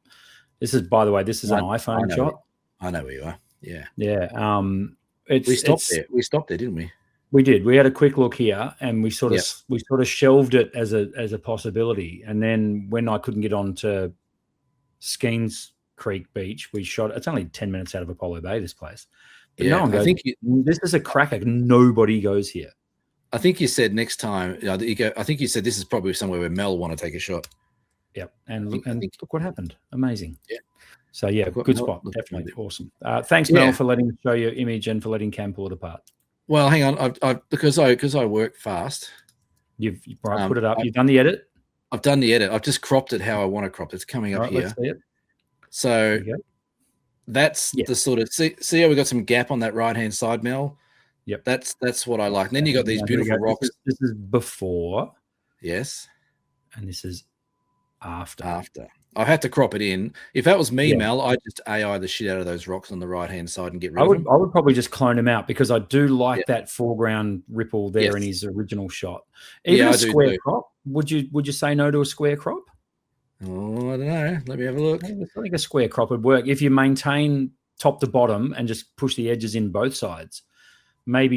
This is, by the way, an iPhone shot. I know where you are. Yeah. Yeah. We stopped there, didn't we? We did. We had a quick look here, and we sort of shelved it as a possibility. And then when I couldn't get on to Skeens Creek Beach, we shot. It's only 10 minutes out of Apollo Bay, this place. But no one goes. This is a cracker. Nobody goes here. I think you said next time. I think you said this is probably somewhere where Mel want to take a shot. Yep. And look what happened. Amazing. Yeah. So good spot. Definitely awesome. Thanks, Mel, for letting me show your image and for letting Cam pull it apart. Well, hang on. Because I work fast. You've put it up. You've done the edit. I've done the edit. I've just cropped it how I want to crop it. It's coming up here. Let's see it. So that's the sort of see how we got some gap on that right hand side, Mel. Yep. That's what I like. And then you got these beautiful rocks. This is before. Yes. And this is after. I had to crop it in. If that was me, Mel, I'd just AI the shit out of those rocks on the right hand side and get rid of them. I would probably just clone him out because I do like that foreground ripple there in his original shot. Even a square crop. Would you say no to a square crop? Oh, I don't know. Let me have a look. I think a square crop would work if you maintain top to bottom and just push the edges in both sides. Maybe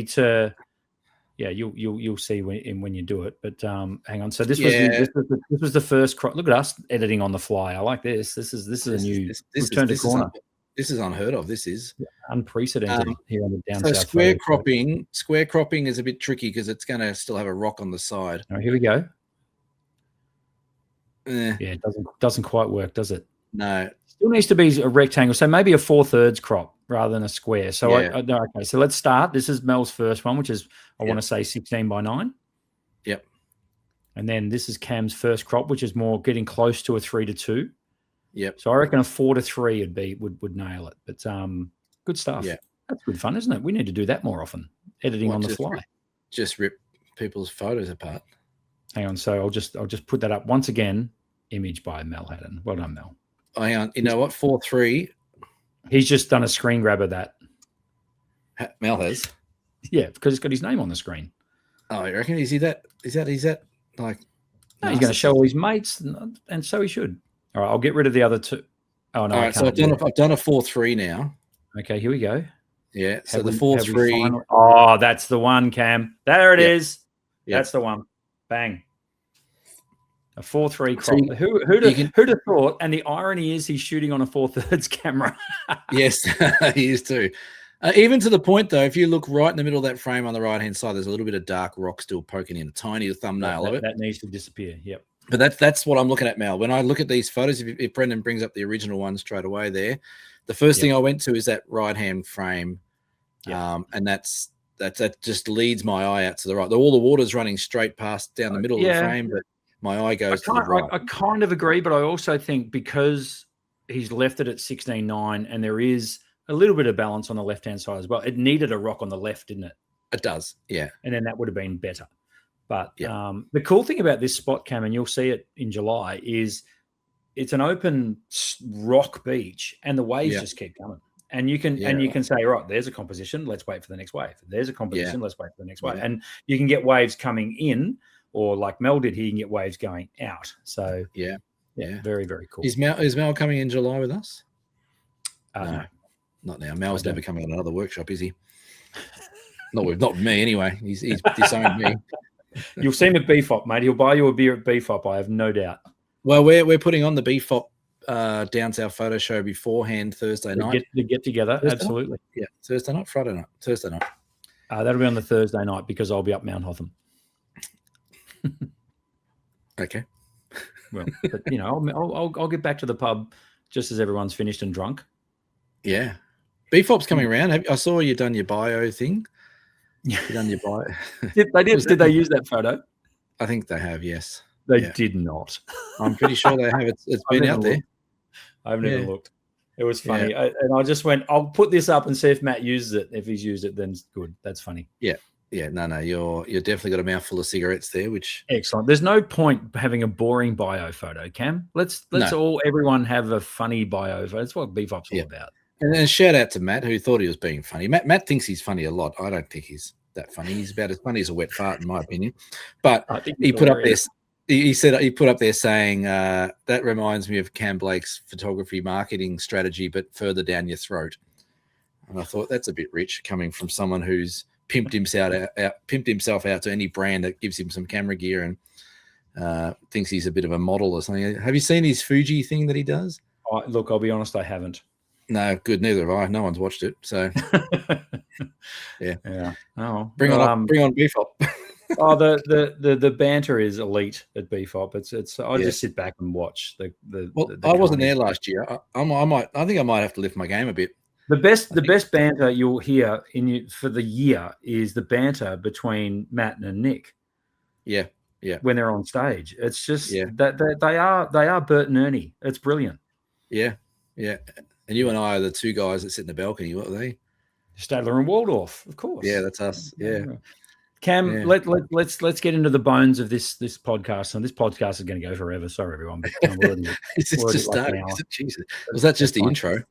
you'll see when you do it. But hang on. So this was the first crop. Look at us editing on the fly. I like this. This is a new. This turned a corner. This is unheard of. This is unprecedented here on the down south. So square cropping is a bit tricky because it's going to still have a rock on the side. Oh, here we go. Yeah, it doesn't quite work, does it? No. Still needs to be a rectangle. So maybe a 4/3 crop rather than a square. So okay. So let's start. This is Mel's first one, which is I want to say 16:9. Yep. And then this is Cam's first crop, which is more getting close to a 3:2. Yep. So I reckon a 4:3 would nail it. But good stuff. Yeah. That's good fun, isn't it? We need to do that more often. Editing on the fly. just rip people's photos apart. Hang on. So I'll just put that up once again. Image by Mel Haddon. Well done, Mel. Hang on. You know what? 4-3. He's just done a screen grab of that. Mel has. Yeah, because it's got his name on the screen. Oh, you reckon? Is that like? No, he's going to show all his mates, and so he should. All right, I'll get rid of the other two. Oh no! All right, so I've done a 4-3 now. Okay, here we go. Yeah, so the 4-3. Oh, that's the one, Cam. There it is. Yep. That's the one. Bang. A 4-3 crop. Who'd have thought? And the irony is he's shooting on a 4/3 camera. Yes, he is too. Even to the point, though, if you look right in the middle of that frame on the right-hand side, there's a little bit of dark rock still poking in, a tiny thumbnail of it. That needs to disappear, yep. But that's what I'm looking at, Mel. When I look at these photos, if Brendan brings up the original one straight away there, the first thing I went to is that right-hand frame, and that just leads my eye out to the right. All the water's running straight past down the middle of the frame, but my eye goes to the right. I kind of agree, but I also think because he's left it at 16:9 and there is a little bit of balance on the left-hand side as well. It needed a rock on the left, didn't it? It does, yeah. And then that would have been better. But the cool thing about this spot, Cam, and you'll see it in July, is it's an open rock beach and the waves just keep coming. And you can say, right, there's a composition. Let's wait for the next wave. There's a composition. Let's wait for the next wave. And you can get waves coming in, or like Mel did, he can get waves going out. So yeah, very, very cool. Is Mel coming in July with us? No. Not now. Mel's never coming on another workshop, is he? not with me anyway. He's disowned me. You'll see him at BFOP, mate. He'll buy you a beer at BFOP, I have no doubt. Well, we're putting on the BFOP Down South photo show beforehand Thursday night. The get together, absolutely. Night? Yeah, Thursday night, Friday night, Thursday night. That'll be on the Thursday night because I'll be up Mount Hotham. Okay. Well, but I'll get back to the pub just as everyone's finished and drunk. Yeah. BFOP's coming around. I saw you done your bio thing. You done your bio. Did they use that photo? I think they have, yes. They did not. I'm pretty sure they have. It's been out there. I've never looked. It was funny. And I just went, I'll put this up and see if Matt uses it. If he's used it, then it's good. That's funny. Yeah. Yeah. No, you're definitely got a mouthful of cigarettes there, which excellent. There's no point having a boring bio photo, Cam. Let's everyone have a funny bio. That's what BFOP's all about. And then shout out to Matt, who thought he was being funny. Matt thinks he's funny a lot. I don't think he's that funny. He's about as funny as a wet fart, in my opinion. But he put up this. He said he put up there saying that reminds me of Cam Blake's photography marketing strategy, but further down your throat. And I thought that's a bit rich coming from someone who's pimped himself out to any brand that gives him some camera gear and thinks he's a bit of a model or something. Have you seen his Fuji thing that he does? Look, I'll be honest, I haven't. No, good. Neither have I. No one's watched it. So, yeah. Oh, bring on BFOP. The banter is elite at BFOP. It's. I just sit back and watch the I wasn't there last year. I think I might have to lift my game a bit. The best banter you'll hear for the year is the banter between Matt and Nick. Yeah. When they're on stage, it's just that they are Bert and Ernie. It's brilliant. Yeah. And you and I are the two guys that sit in the balcony. What are they? Stadler and Waldorf, of course. Yeah, that's us. Yeah. Cam, let's get into the bones of this podcast. And this podcast is going to go forever. Sorry, everyone. But is this just starting? Jesus. Was that just the intro?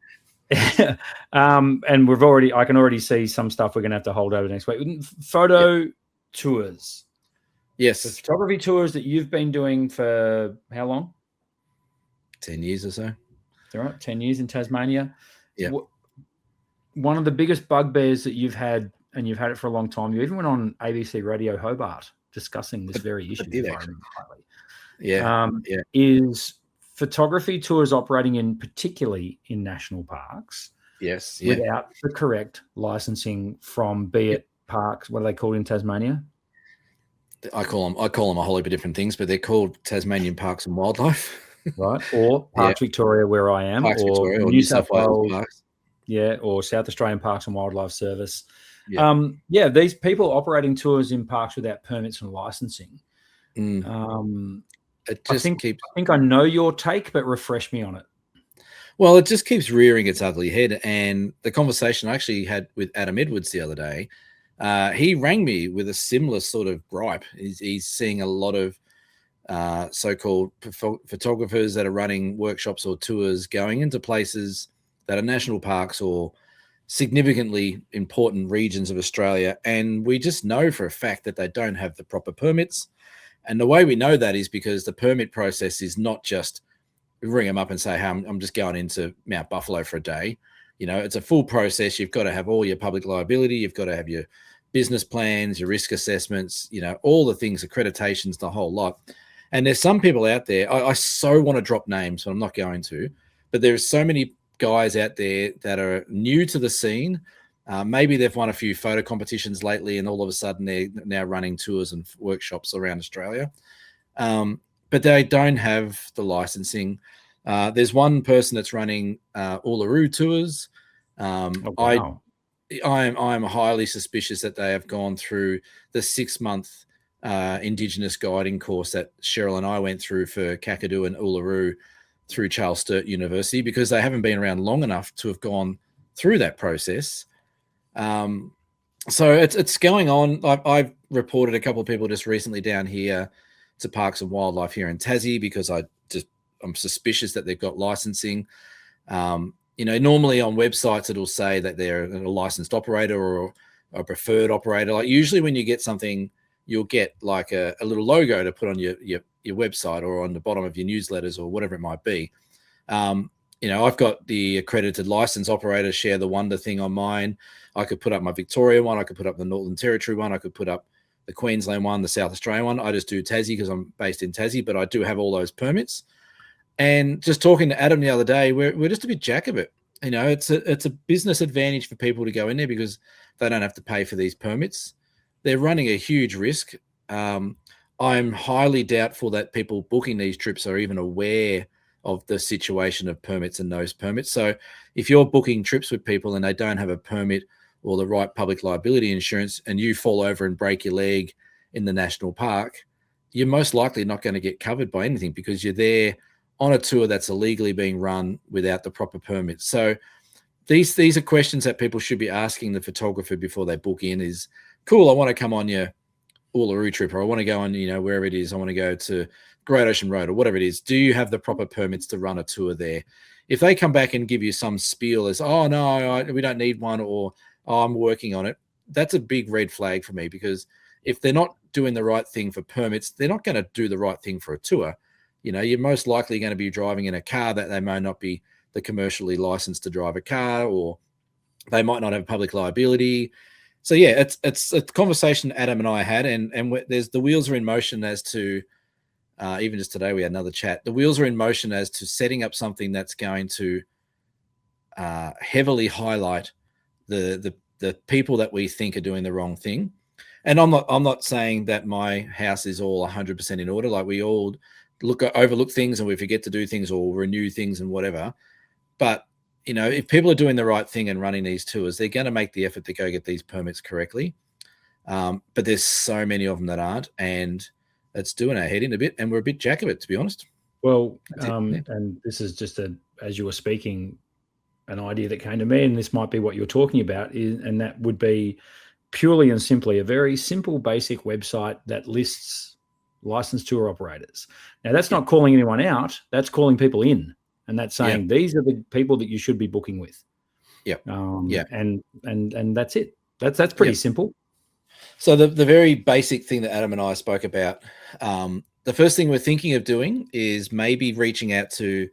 And I can already see some stuff we're going to have to hold over next week. Photo tours. Yes. The photography tours that you've been doing for how long? 10 years or so. All right, 10 years in Tasmania. Yeah. One of the biggest bugbears that you've had, and you've had it for a long time, you even went on ABC Radio Hobart discussing this very issue. Is photography tours operating particularly in national parks. Yes. Without the correct licensing from, be it parks, what are they called in Tasmania? I call them a whole heap of different things, but they're called Tasmanian Parks and Wildlife. Right, or Parks Victoria, where I am, Parks or Victoria, New South Wales Parks. Or South Australian Parks and Wildlife Service. These people operating tours in parks without permits and licensing. It just I think I know your take, but refresh me on it. Well, it just keeps rearing its ugly head. And the conversation I actually had with Adam Edwards the other day, He rang me with a similar sort of gripe. He's seeing a lot of so-called photographers that are running workshops or tours going into places that are national parks or significantly important regions of Australia. And we just know for a fact that they don't have the proper permits. And the way we know that is because the permit process is not just ring them up and say, hey, I'm just going into Mount Buffalo for a day. It's a full process. You've got to have all your public liability. You've got to have your business plans, your risk assessments, all the things, accreditations, the whole lot. And there's some people out there, I so want to drop names, but I'm not going to. But there's so many guys out there that are new to the scene. Maybe they've won a few photo competitions lately, and all of a sudden they're now running tours and workshops around Australia. But they don't have the licensing. There's one person that's running Uluru tours. Wow. I'm highly suspicious that they have gone through the 6-month Indigenous guiding course that Cheryl and I went through for Kakadu and Uluru through Charles Sturt University, because they haven't been around long enough to have gone through that process. So it's going on. I've reported a couple of people just recently down here to Parks and Wildlife here in Tassie because I'm suspicious that they've got licensing. Normally on websites it'll say that they're a licensed operator or a preferred operator. Like usually when you get something, you'll get like a little logo to put on your website or on the bottom of your newsletters or whatever it might be. I've got the accredited license operator share the wonder thing on mine. I could put up my Victoria one. I could put up the Northern Territory one. I could put up the Queensland one, the South Australian one. I just do Tassie because I'm based in Tassie, but I do have all those permits. And just talking to Adam the other day, we're just a bit jack of it. It's a business advantage for people to go in there because they don't have to pay for these permits. They're running a huge risk. I'm highly doubtful that people booking these trips are even aware of the situation of permits and those permits. So if you're booking trips with people and they don't have a permit or the right public liability insurance and you fall over and break your leg in the national park, you're most likely not going to get covered by anything because you're there on a tour that's illegally being run without the proper permit. So these are questions that people should be asking the photographer before they book in is, cool, I want to come on your Uluru trip, or I want to go on, wherever it is. I want to go to Great Ocean Road or whatever it is. Do you have the proper permits to run a tour there? If they come back and give you some spiel as, oh, no, we don't need one, or oh, I'm working on it, that's a big red flag for me, because if they're not doing the right thing for permits, they're not going to do the right thing for a tour. You're most likely going to be driving in a car that they may not be the commercially licensed to drive a car, or they might not have public liability. So yeah, it's a conversation Adam and I had, and there's the wheels are in motion as to even just today we had another chat. The wheels are in motion as to setting up something that's going to heavily highlight the people that we think are doing the wrong thing. And I'm not saying that my house is all 100% in order. Like we all overlook things and we forget to do things or renew things and whatever. But if people are doing the right thing and running these tours, they're going to make the effort to go get these permits correctly. But there's so many of them that aren't, and it's doing our head in a bit, and we're a bit jack of it, to be honest. Well, and this is just as you were speaking, an idea that came to me, and this might be what you're talking about, and that would be purely and simply a very simple, basic website that lists licensed tour operators. Now, that's not calling anyone out; that's calling people in. And that's saying these are the people that you should be booking with. Yeah. And that's it. That's pretty simple. So the very basic thing that Adam and I spoke about, the first thing we're thinking of doing is maybe reaching out to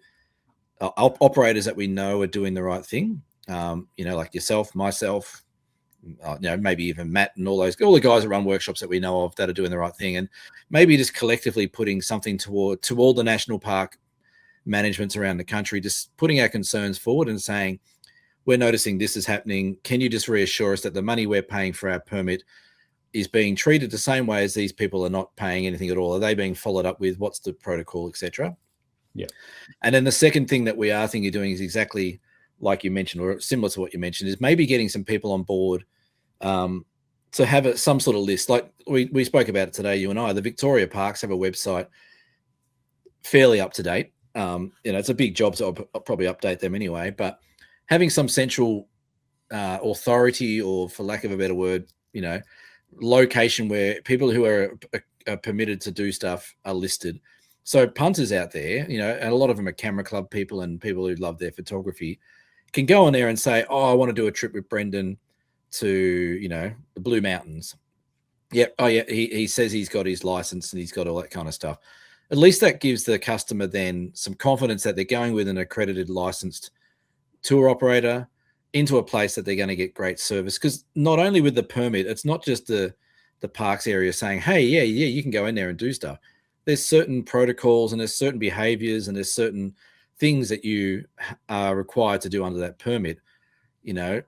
operators that we know are doing the right thing. Like yourself, myself, maybe even Matt and all the guys that run workshops that we know of that are doing the right thing, and maybe just collectively putting something to all the national park managements around the country, just putting our concerns forward and saying, we're noticing this is happening. Can you just reassure us that the money we're paying for our permit is being treated the same way as these people are not paying anything at all? Are they being followed up with? What's the protocol, etc.? Yeah. And then the second thing that we are thinking of doing is exactly like you mentioned, or similar to what you mentioned, is maybe getting some people on board to have some sort of list. Like we spoke about it today, you and I. The Victoria Parks have a website fairly up to date. It's a big job, so I'll probably update them anyway. But having some central authority, or for lack of a better word, location where people who are permitted to do stuff are listed. So punters out there, and a lot of them are camera club people and people who love their photography, can go on there and say, oh, I want to do a trip with Brendan to, the Blue Mountains. Yep. Oh, yeah. He says he's got his license and he's got all that kind of stuff. At least that gives the customer then some confidence that they're going with an accredited licensed tour operator into a place that they're going to get great service. Because not only with the permit, it's not just the parks area saying, hey, yeah, you can go in there and do stuff. There's certain protocols and there's certain behaviors and there's certain things that you are required to do under that permit.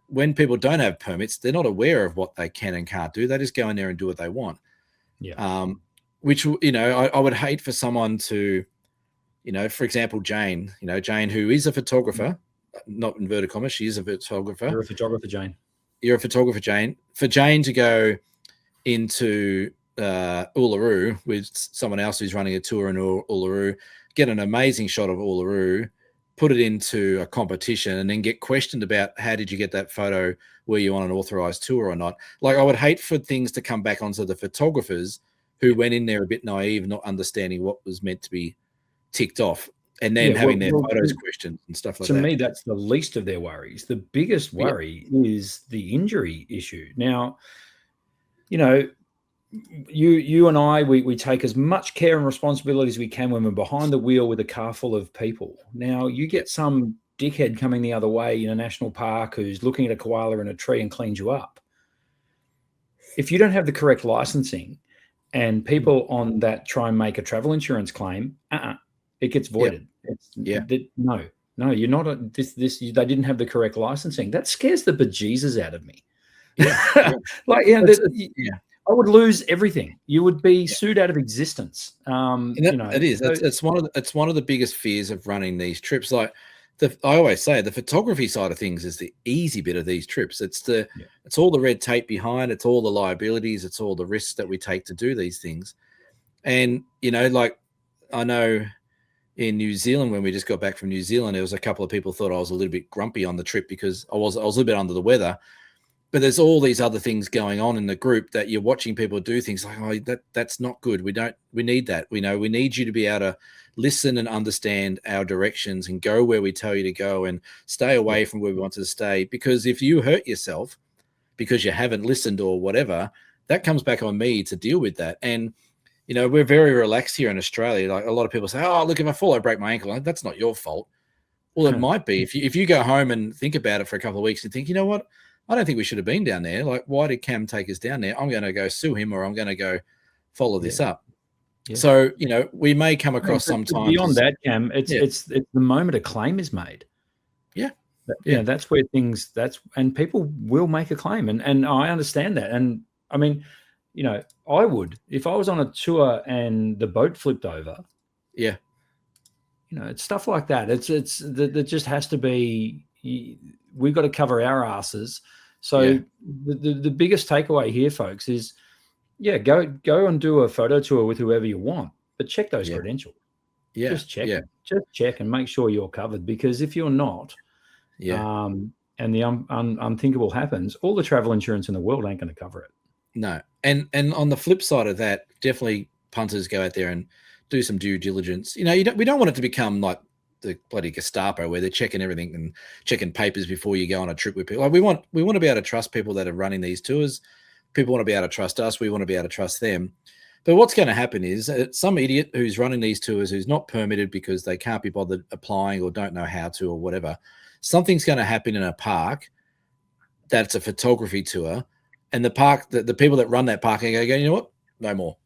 When people don't have permits, they're not aware of what they can and can't do. They just go in there and do what they want. Yeah. Which, I would hate for someone to, for example, Jane, Jane, who is a photographer, not inverted commas, she is a photographer. You're a photographer, Jane. You're a photographer, Jane. For Jane to go into Uluru with someone else who's running a tour in Uluru, get an amazing shot of Uluru, put it into a competition, and then get questioned about how did you get that photo? Were you on an authorized tour or not? Like, I would hate for things to come back onto the photographers who went in there a bit naive, not understanding what was meant to be ticked off, and then having their photos questioned and stuff like that. To me, that's the least of their worries. The biggest worry is the injury issue. Now, you and I, we take as much care and responsibility as we can when we're behind the wheel with a car full of people. Now, you get some dickhead coming the other way in a national park who's looking at a koala in a tree and cleans you up. If you don't have the correct licensing and people on that try and make a travel insurance claim, it gets voided. No, you're not. They didn't have the correct licensing. That scares the bejesus out of me. I would lose everything. You would be sued out of existence. It is. It's one of the biggest fears of running these trips. Like I always say, the photography side of things is the easy bit of these trips. It's all the red tape behind. It's all the liabilities. It's all the risks that we take to do these things. And like I know in New Zealand, when we just got back from New Zealand, there was a couple of people thought I was a little bit grumpy on the trip because I was a little bit under the weather. But there's all these other things going on in the group that you're watching people do things like, oh, that's not good. We need that. We need you to be able to listen and understand our directions and go where we tell you to go and stay away from where we want to stay. Because if you hurt yourself because you haven't listened or whatever, that comes back on me to deal with that. And, we're very relaxed here in Australia. Like a lot of people say, oh, look, if I fall, I break my ankle. That's not your fault. Well, it might be. If you go home and think about it for a couple of weeks and think, you know what? I don't think we should have been down there. Like, why did Cam take us down there? I'm going to go sue him or I'm going to go follow this up. Yeah. So, we may come across sometimes. Beyond that, Cam, it's the moment a claim is made. Yeah. That's where and people will make a claim. And I understand that. And I mean, I would, if I was on a tour and the boat flipped over. Yeah. It's stuff like that. That just has to be, we've got to cover our asses. So the biggest takeaway here, folks, is go and do a photo tour with whoever you want, but check those credentials. Yeah, just check and make sure you're covered, because if you're not, and the unthinkable happens, all the travel insurance in the world ain't going to cover it. No, and on the flip side of that, definitely punters go out there and do some due diligence. We don't want it to become like the bloody Gestapo where they're checking everything and checking papers before you go on a trip with people. Like we want to be able to trust people that are running these tours. People want to be able to trust us. We want to be able to trust them. But what's going to happen is some idiot who's running these tours, who's not permitted because they can't be bothered applying or don't know how to or whatever, something's going to happen in a park that's a photography tour, and the park, the people that run that park are going to go, you know what? No more.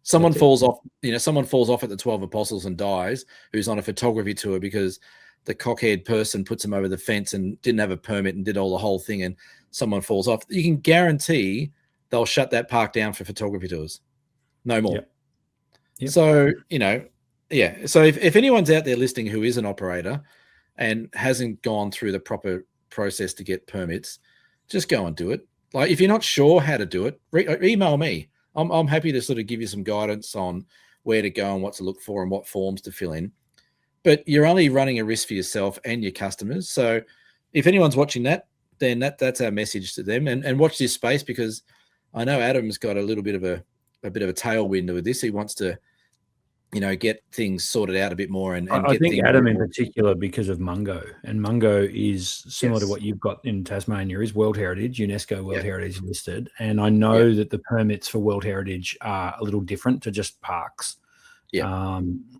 Someone falls off at the 12 Apostles and dies, who's on a photography tour because the cockhead person puts him over the fence and didn't have a permit and did all the whole thing, and someone falls off. You can guarantee they'll shut that park down for photography tours. No more. Yep. So, So if anyone's out there listening who is an operator and hasn't gone through the proper process to get permits, just go and do it. Like, if you're not sure how to do it, email me. I'm happy to sort of give you some guidance on where to go and what to look for and what forms to fill in. But you're only running a risk for yourself and your customers. So if anyone's watching that, then that's our message to them. And watch this space, because I know Adam's got a little bit of a tailwind with this. He wants to, get things sorted out a bit more and I get think things Adam in more. particular because of Mungo, and Mungo is similar to Yes. what you've got in Tasmania, is World Heritage, UNESCO World Yeah. Heritage listed. And I know that the permits for World Heritage are a little different to just parks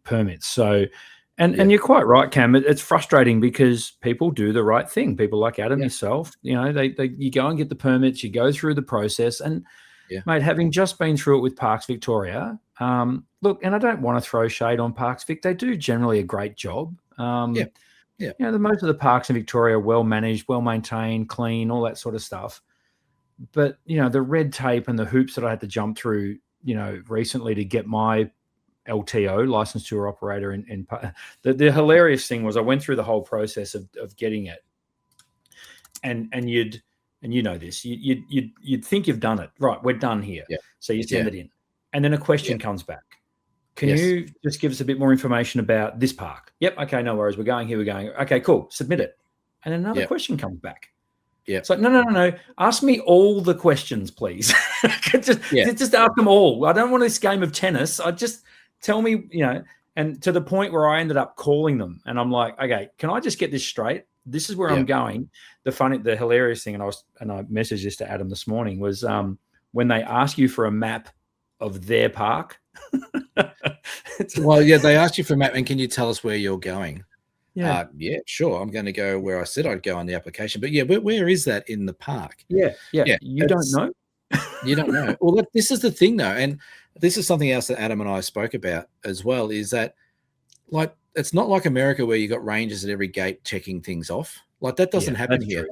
permits. So, and you're quite right, Cam. It's frustrating because people do the right thing. People like Adam, yourself, you go and get the permits, you go through the process, and mate, having just been through it with Parks Victoria, look, and I don't want to throw shade on Parks Vic. They do generally a great job. The most of the parks in Victoria are well managed, well maintained, clean, all that sort of stuff. But the red tape and the hoops that I had to jump through, recently to get my LTO, licensed tour operator, in the hilarious thing was I went through the whole process of getting it, and you know this, you'd think you've done it right. We're done here, so you send it in, and then a question comes back. Can you just give us a bit more information about this park? Yep. Okay, no worries. We're going here. We're going. Okay, cool. Submit it, and another question comes back. Yeah. It's like, no. Ask me all the questions, please. just ask them all. I don't want this game of tennis. I just tell me, and to the point where I ended up calling them, and I'm like, okay, can I just get this straight? This is where I'm going. The hilarious thing, and I messaged this to Adam this morning, was when they ask you for a map of their park. They asked you for a map, and can you tell us where you're going? Yeah, sure. I'm going to go where I said I'd go on the application, but where is that in the park? Yeah. You don't know. You don't know. Well, this is the thing, though, and this is something else that Adam and I spoke about as well. Is that like it's not like America where you got rangers at every gate checking things off. Like that doesn't happen here.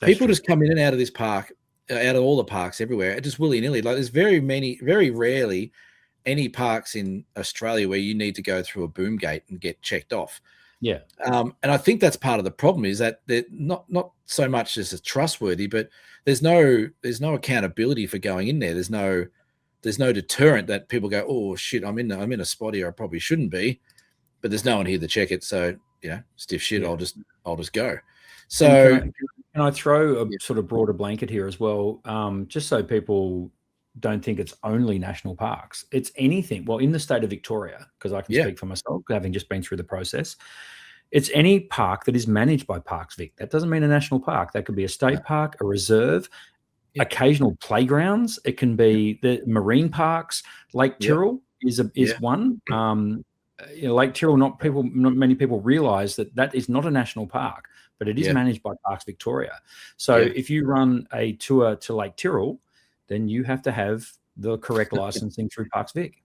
People just come in and out of this park, out of all the parks everywhere, just willy nilly. Like there's very rarely any parks in Australia where you need to go through a boom gate and get checked off. Yeah. And I think that's part of the problem is that they're not so much as trustworthy, but there's no accountability for going in there. There's no deterrent that people go, oh shit, I'm in a spot here I probably shouldn't be, but there's no one here to check it. So stiff shit. I'll just go. So can I throw a sort of broader blanket here as well, just so people don't think it's only national parks. It's anything. Well, in the state of Victoria, because I can speak for myself, having just been through the process, it's any park that is managed by Parks Vic. That doesn't mean a national park. That could be a state park, a reserve, occasional playgrounds. It can be the marine parks. Lake Tyrrell is one. Lake Tyrrell, not many people realize that is not a national park, but it is managed by Parks Victoria. So if you run a tour to Lake Tyrrell, then you have to have the correct licensing through Parks Vic.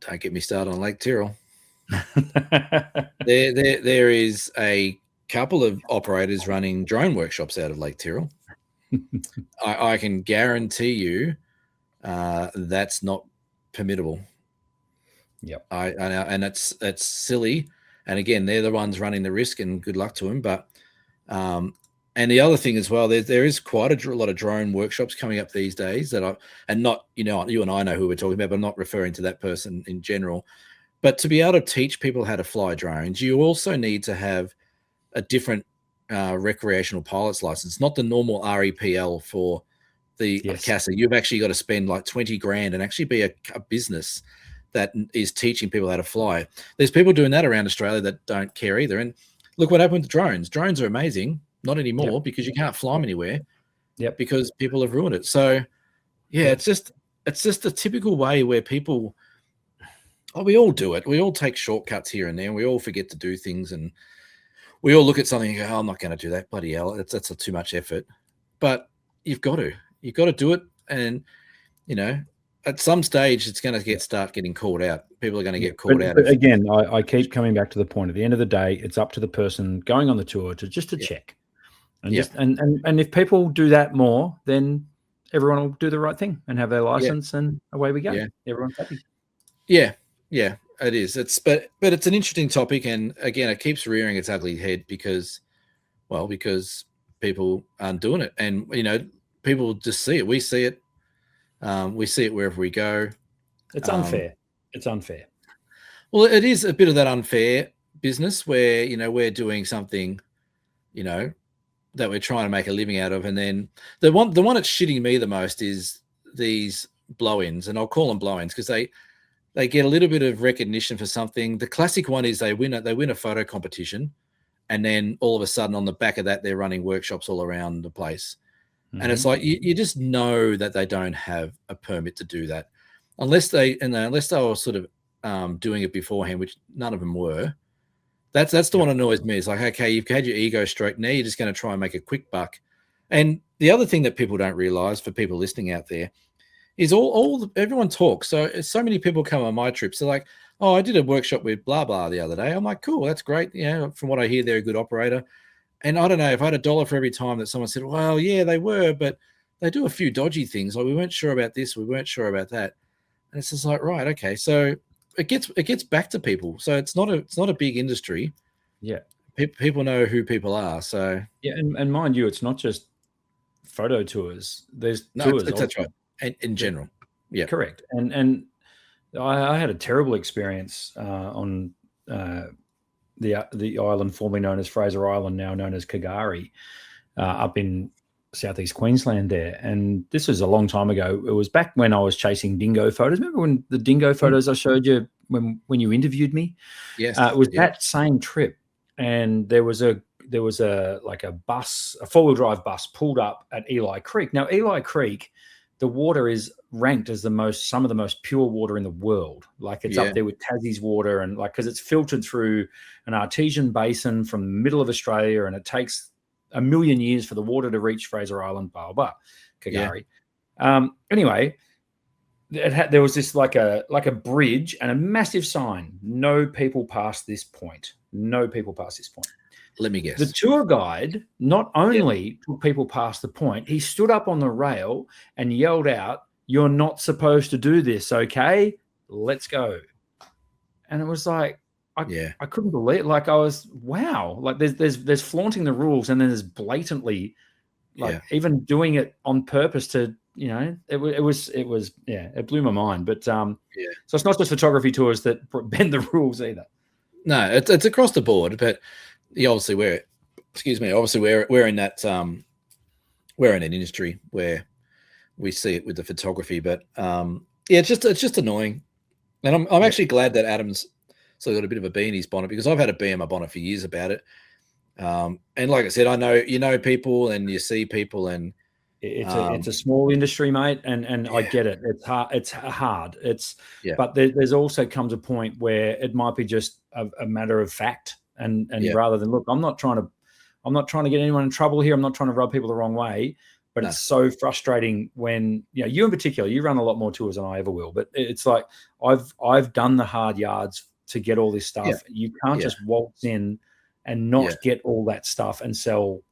Don't get me started on Lake Tyrrell. There is a couple of operators running drone workshops out of Lake Tyrrell. I can guarantee you that's not permittable. Yep. And that's silly. And again, they're the ones running the risk, and good luck to them. But and the other thing as well, there is quite a lot of drone workshops coming up these days and not, you and I know who we're talking about, but I'm not referring to that person in general. But to be able to teach people how to fly drones, you also need to have a different recreational pilot's license, not the normal REPL for the CASA. You've actually got to spend like 20 grand and actually be a business that is teaching people how to fly. There's people doing that around Australia that don't care either. And look what happened to drones. Drones are amazing. Not anymore because you can't fly them anywhere. Yep. Because people have ruined it. So it's just a typical way where people, we all do it. We all take shortcuts here and there. And we all forget to do things, and we all look at something and go, oh, I'm not going to do that. Bloody hell, that's too much effort. But you've got to do it. And at some stage, it's going to start getting called out. People are going to get called out. But again, I keep coming back to the point. At the end of the day, it's up to the person going on the tour to check. And if people do that more, then everyone will do the right thing and have their license, and away we go. Yeah. Everyone's happy. Yeah, it is. But it's an interesting topic, and again, it keeps rearing its ugly head because people aren't doing it, and people just see it. We see it. We see it wherever we go. It's unfair. It's unfair. Well, it is a bit of that unfair business where we're doing something, that we're trying to make a living out of, and then the one that's shitting me the most is these blow-ins, and I'll call them blow-ins because they get a little bit of recognition for something. The classic one is they win a photo competition, and then all of a sudden on the back of that, they're running workshops all around the place. Mm-hmm. And it's like, you just know that they don't have a permit to do that unless they were sort of doing it beforehand, which none of them were. That's the one that annoys me. It's like, okay, you've had your ego stroke. Now you're just going to try and make a quick buck. And the other thing that people don't realize, for people listening out there, is everyone talks. So many people come on my trips. They're like, oh, I did a workshop with blah, blah the other day. I'm like, cool, that's great. Yeah, from what I hear, they're a good operator. And I don't know, if I had $1 for every time that someone said, well, yeah, they were, but they do a few dodgy things. Like, we weren't sure about this, we weren't sure about that. And it's just like, right, okay. So it gets back to people. So it's not a big industry. Yeah. People know who people are. So yeah, and mind you, it's not just photo tours. There's tours. That's right. And in general. Yeah. Correct. And I had a terrible experience on the island formerly known as Fraser Island, now known as K'gari, up in southeast Queensland there. And this was a long time ago. It was back when I was chasing dingo photos. Remember when the dingo photos I showed you when you interviewed me? Yes. It was that same trip. And there was a bus, a 4-wheel drive bus pulled up at Eli Creek. Now, Eli Creek, the water is ranked as some of the most pure water in the world. Like, it's up there with Tassie's water, and because it's filtered through an artesian basin from the middle of Australia, and it takes 1 million years for the water to reach Fraser Island, blah, blah, K'gari. Yeah. Anyway, there was this like a bridge and a massive sign. No people past this point. No people past this point. Let me guess. The tour guide not only took people past the point, he stood up on the rail and yelled out, "You're not supposed to do this, okay? Let's go." And it was like, I couldn't believe it. Like, I was, wow. Like, there's flaunting the rules, and then there's blatantly, even doing it on purpose to, it blew my mind. But so it's not just photography tours that bend the rules either. No, it's across the board, but obviously we're in that we're in an industry where we see it with the photography, but it's just annoying. And I'm actually glad that Adam's still got a bit of a bee in his bonnet, because I've had a bee in my bonnet for years about it. And like I said, I know people and you see people, and it's a small industry, mate, and I get it. It's hard. But there's also comes a point where it might be just a matter of fact, and rather than, look, I'm not trying to get anyone in trouble here. I'm not trying to rub people the wrong way. But it's so frustrating when you in particular, you run a lot more tours than I ever will. But it's like, I've done the hard yards to get all this stuff. You can't just waltz in and not get all that stuff and sell.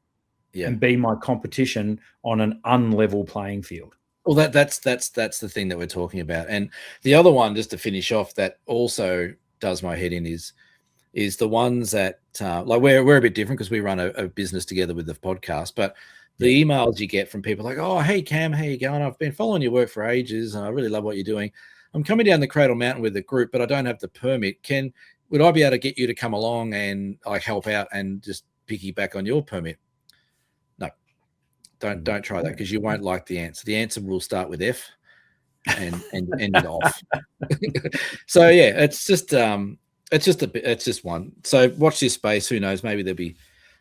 And be my competition on an unlevel playing field. Well, that's the thing that we're talking about. And the other one, just to finish off, that also does my head in is the ones that like we're a bit different because we run a business together with the podcast. But the emails you get from people like, "Oh, hey Cam, how you going? I've been following your work for ages, and I really love what you're doing. I'm coming down the Cradle Mountain with the group, but I don't have the permit. Would I be able to get you to come along and help out and just piggyback on your permit?" Don't try that, because you won't like the answer. The answer will start with F and end it off. So it's just one. So watch this space. Who knows? Maybe there'll be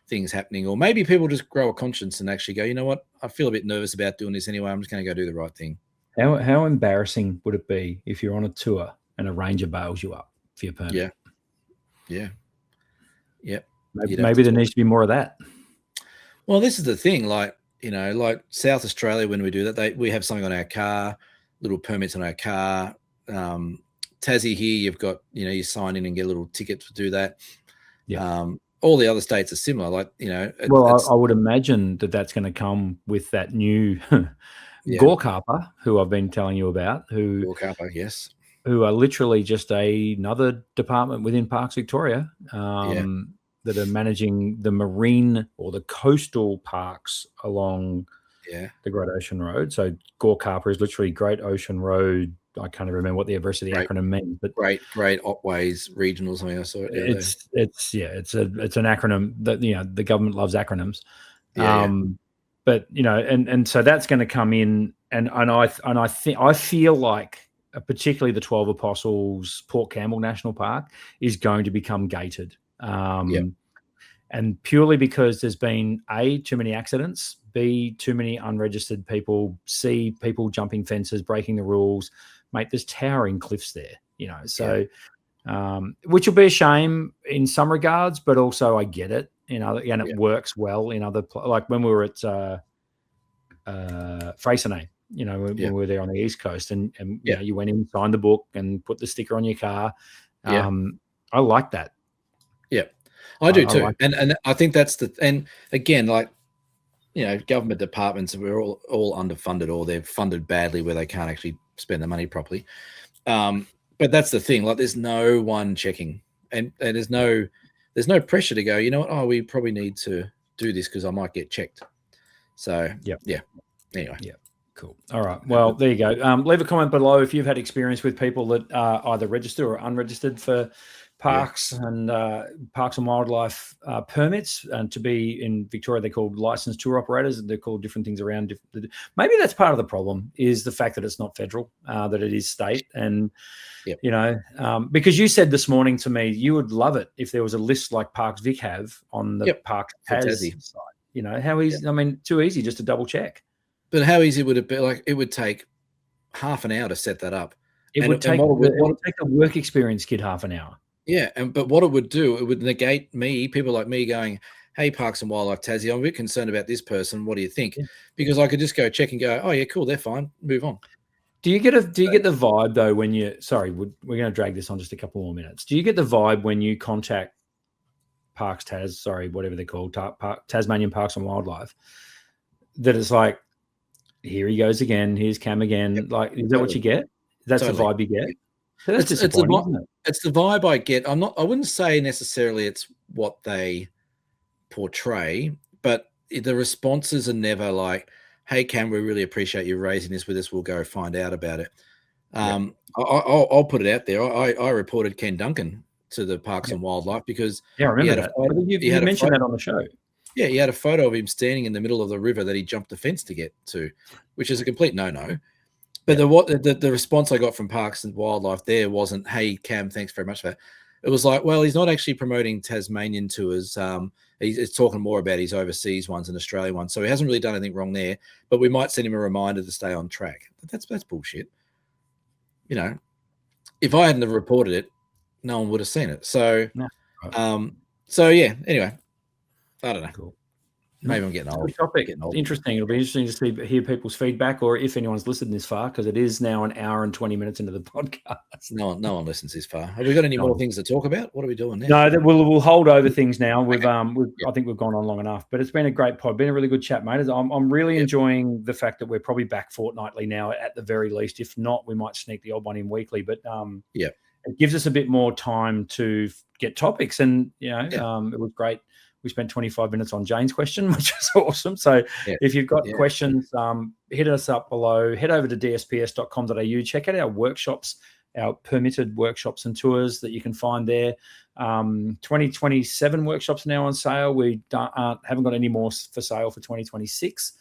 things happening, or maybe people just grow a conscience and actually go, you know what? I feel a bit nervous about doing this anyway. I'm just going to go do the right thing. How embarrassing would it be if you're on a tour and a ranger bails you up for your permit? Yeah. Maybe there needs to be more of that. Well, this is the thing. Like South Australia, when we do that, we have something on our car, little permits on our car. Tassie here, you've got, you sign in and get a little ticket to do that. Yeah. All the other states are similar. Like, well, I would imagine that's going to come with that new Gorkarpa, who I've been telling you about, Gorkarpa, yes, who are literally just another department within Parks Victoria. That are managing the marine or the coastal parks along the Great Ocean Road. So Gorkarpa is literally Great Ocean Road. I can't even remember what the rest of the acronym means. But Great Otways Regional, something I saw. It's an acronym that the government loves acronyms. but and so that's going to come in, and I feel like particularly the 12 Apostles Port Campbell National Park is going to become gated. And purely because there's been A, too many accidents, B, too many unregistered people, C, people jumping fences, breaking the rules. Mate, there's towering cliffs there, so which will be a shame in some regards, but also I get it in other, and it works well in other, like when we were at Freycinet, when we were there on the East Coast, and you went in, signed the book, and put the sticker on your car. I like that. Yeah, I do too. And I think that's and again, like, government departments, we're all underfunded, or they're funded badly where they can't actually spend the money properly. But that's the thing, like there's no one checking, and there's no pressure to go, we probably need to do this because I might get checked. So anyway. Yeah. Cool. All right. Well, there you go. Leave a comment below if you've had experience with people that are either registered or unregistered for parks and parks and wildlife permits. And to be in Victoria, they're called licensed tour operators. They're called different things around. Maybe that's part of the problem, is the fact that it's not federal, that it is state. And, because you said this morning to me, you would love it if there was a list like Parks Vic have on the Parks Tassie site. How easy? I mean, too easy just to double check. But how easy would it be? Like, it would take half an hour to set that up. It would take a work experience kid half an hour. Yeah, but what it would do, it would negate people like me going, hey, Parks and Wildlife Tassie, I'm a bit concerned about this person. What do you think? Yeah. Because I could just go check and go, oh yeah, cool, they're fine, move on. Do you get the vibe though when you? Sorry, we're going to drag this on just a couple more minutes. Do you get the vibe when you contact Parks whatever they're called, Tasmanian Parks and Wildlife, that it's like, here he goes again, here's Cam again? Yep. Like, is that what you get? That's the vibe you get. So that's disappointing, isn't it? It's the vibe I get. I wouldn't say necessarily it's what they portray, but the responses are never like, hey, Cam, we really appreciate you raising this with us. We'll go find out about it. I'll put it out there. I reported Ken Duncan to the Parks and Wildlife because I remember that. You mentioned that on the show. Yeah, he had a photo of him standing in the middle of the river that he jumped the fence to get to, which is a complete no-no. But the response I got from Parks and Wildlife there wasn't, hey, Cam, thanks very much for that. It was like, well, he's not actually promoting Tasmanian tours. He's talking more about his overseas ones and Australian ones. So he hasn't really done anything wrong there, but we might send him a reminder to stay on track. That's bullshit. If I hadn't have reported it, no one would have seen it. So, anyway, I don't know. Cool. Maybe I'm getting old. Topic. Interesting. It'll be interesting to hear people's feedback, or if anyone's listened this far, because it is now an hour and 20 minutes into the podcast. No one listens this far. Have we got any more things to talk about? What are we doing now? No, we'll hold over things now. I think we've gone on long enough, but it's been a great pod. Been a really good chat, mate. I'm really enjoying the fact that we're probably back fortnightly now, at the very least. If not, we might sneak the odd one in weekly. But it gives us a bit more time to get topics, and it was great. We spent 25 minutes on Jane's question, which is awesome. So if you've got questions, hit us up below. Head over to dsps.com.au. Check out our workshops, our permitted workshops and tours that you can find there. 2027 workshops are now on sale. We haven't got any more for sale for 2026.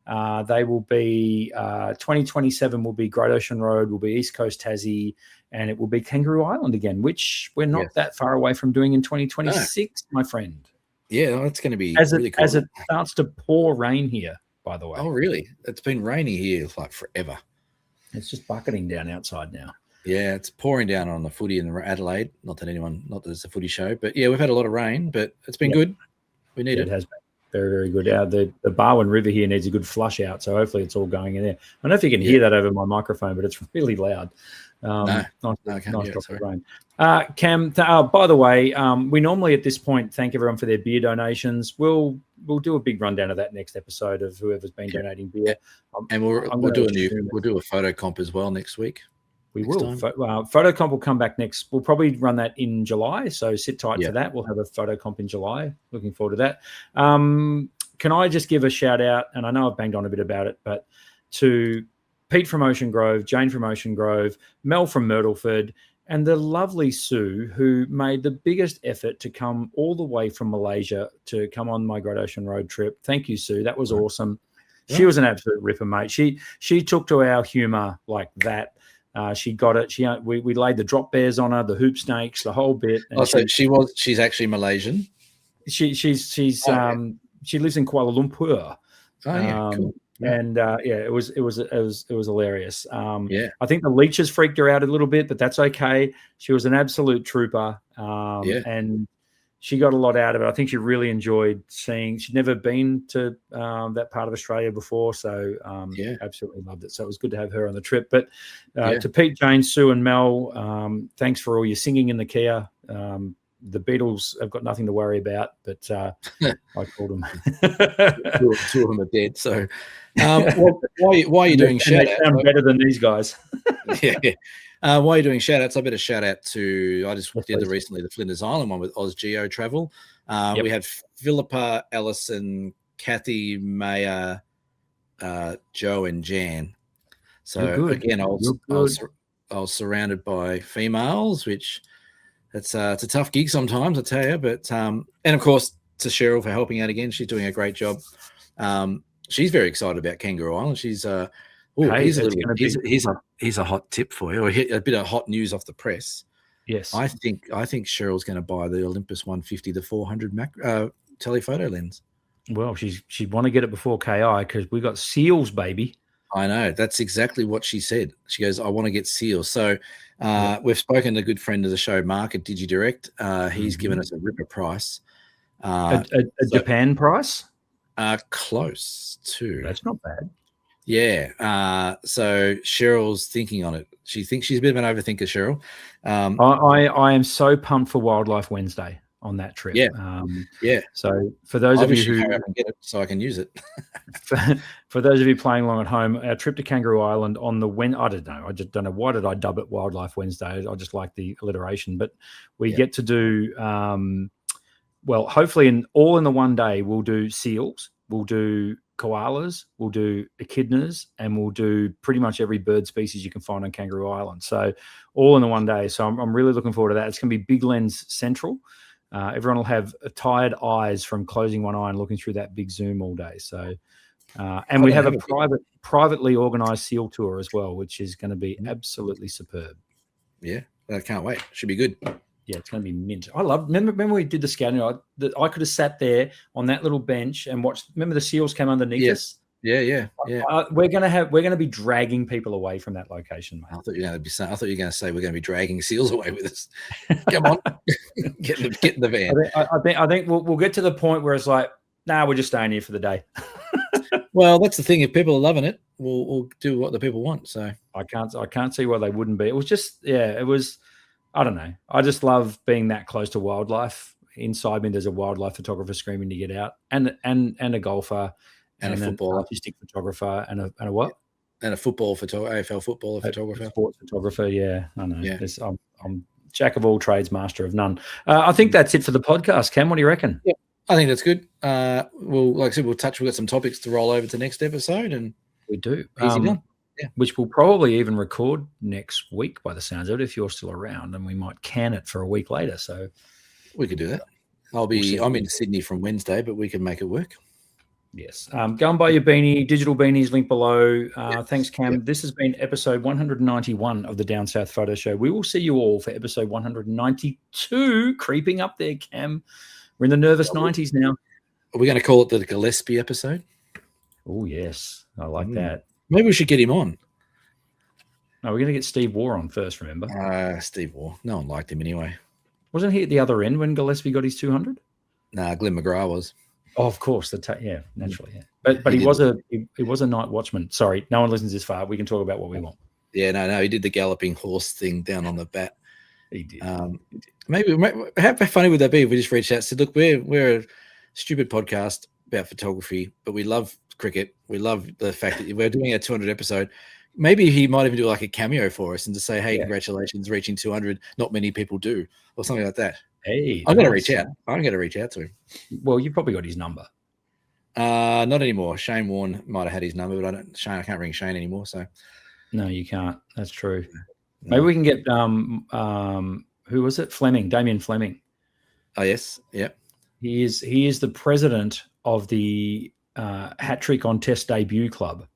They will be 2027 will be Great Ocean Road, will be East Coast Tassie, and it will be Kangaroo Island again, which we're not that far away from doing in 2026, my friend. Yeah, that's going to be really cool. As it starts to pour rain here, by the way. Oh, really? It's been rainy here like forever. It's just bucketing down outside now. Yeah, it's pouring down on the footy in Adelaide. Not that it's a footy show, but yeah, we've had a lot of rain, but it's been good. We need it. It has been very, very good. The Barwon River here needs a good flush out, so hopefully it's all going in there. I don't know if you can hear that over my microphone, but it's really loud. I can't hear it, rain. Cam, by the way, we normally at this point thank everyone for their beer donations. We'll do a big rundown of that next episode of whoever's been donating beer. And we'll do a photo comp as well next week. We will. Photo comp will come back next. We'll probably run that in July, so sit tight for that. We'll have a photo comp in July. Looking forward to that. Can I just give a shout out, and I know I've banged on a bit about it, but to Pete from Ocean Grove, Jane from Ocean Grove, Mel from Myrtleford, and the lovely Sue, who made the biggest effort to come all the way from Malaysia to come on my Great Ocean Road trip. Thank you, Sue. That was awesome. She was an absolute ripper, mate. She took to our humour like that. She got it. We laid the drop bears on her, the hoop snakes, the whole bit. And she's actually Malaysian. She lives in Kuala Lumpur. Oh yeah, cool. Yeah. And it was hilarious. Yeah, I think the leeches freaked her out a little bit, but that's okay. She was an absolute trooper. And she got a lot out of it. I think she really enjoyed seeing. She'd never been to that part of Australia before, so absolutely loved it. So it was good to have her on the trip. But to Pete, Jane, Sue, and Mel, thanks for all your singing in the Kia. The Beatles have got nothing to worry about, but I called them. two of them are dead. So why are you doing shout outs? Sound better than these guys. Yeah. While you're doing shout outs, I better shout out to, I just did recently the Flinders Island one with OzGeo Travel. We had Philippa, Ellison, Kathy, Maya, Joe, and Jan. So again, I was surrounded by females, which it's a tough gig sometimes, I tell you. But and of course to Cheryl for helping out again. She's doing a great job. She's very excited about Kangaroo Island. She's here's a hot tip for you, or a bit of hot news off the press. Yes, I think Cheryl's going to buy the Olympus 150, the 400 telephoto lens. Well, she'd want to get it before KI because we got seals, baby. I know, that's exactly what she said. She goes, I want to get seals. So we've spoken to a good friend of the show, Mark at DigiDirect. He's given us a ripper price. Japan price? Close to. That's not bad. Yeah. So Cheryl's thinking on it. She thinks she's a bit of an overthinker, Cheryl. I am so pumped for Wildlife Wednesday on that trip. Yeah. So for those of you who get it so I can use it. for those of you playing along at home, our trip to Kangaroo Island on the I don't know. I just don't know why did I dub it Wildlife Wednesday. I just like the alliteration. But we get to do well, hopefully in the one day we'll do seals, we'll do koalas, we'll do echidnas, and we'll do pretty much every bird species you can find on Kangaroo Island. So all in the one day. So I'm really looking forward to that. It's going to be Big Lens Central. Everyone will have tired eyes from closing one eye and looking through that big zoom all day. So, and we have a privately organised seal tour as well, which is going to be absolutely superb. Yeah, I can't wait. Should be good. Yeah, it's going to be mint. Remember we did the scouting? I could have sat there on that little bench and watched. Remember the seals came underneath us? Yeah. We're going to be dragging people away from that location, mate. I thought you were going to say we're going to be dragging seals away with us. Come on, get in the van. I think we'll get to the point where it's like, nah, we're just staying here for the day. Well, that's the thing. If people are loving it, we'll do what the people want. So I can't see why they wouldn't be. It was just, it was. I don't know. I just love being that close to wildlife. Inside me, there's a wildlife photographer screaming to get out, and a golfer, and a footballer, artistic photographer, and a what? And a football photographer, AFL footballer photographer, sports photographer. Yeah, I know. Yeah. I'm jack of all trades, master of none. I think that's it for the podcast. Cam, what do you reckon? Yeah, I think that's good. Like I said, we've got some topics to roll over to next episode, and we do. Easy done. Yeah. Which we'll probably even record next week by the sounds of it, if you're still around, and we might can it for a week later. So we could do that. I'm in Sydney from Wednesday, but we can make it work. Yes. Go and buy your beanie, digital beanies, link below. Thanks, Cam. This has been episode 191 of the Down South Photo Show. We will see you all for episode 192, creeping up there, Cam. We're in the nervous 90s now. Are we going to call it the Gillespie episode? Oh, yes. I like that. Maybe we should get him on. No, we're going to get Steve Waugh on first, remember? Steve Waugh. No one liked him anyway. Wasn't he at the other end when Gillespie got his 200? Nah, Glenn McGrath was. Oh, of course. Naturally, yeah. But he was a night watchman. Sorry, no one listens this far. We can talk about what we want. Yeah, no. He did the galloping horse thing down on the bat. He did. Maybe how funny would that be if we just reached out and said, look, we're a stupid podcast about photography, but we love cricket. We love the fact that we're doing a 200 episode. Maybe he might even do like a cameo for us and just say, hey, congratulations, reaching 200. Not many people do, or something like that. Hey, I'm going to reach out. I'm going to reach out to him. Well, you've probably got his number. Not anymore. Shane Warne might have had his number, but I can't ring Shane anymore. So no, you can't. That's true. No. Maybe we can get who was it? Damien Fleming. Oh yes, yeah. He is the president of the hat trick on test debut club.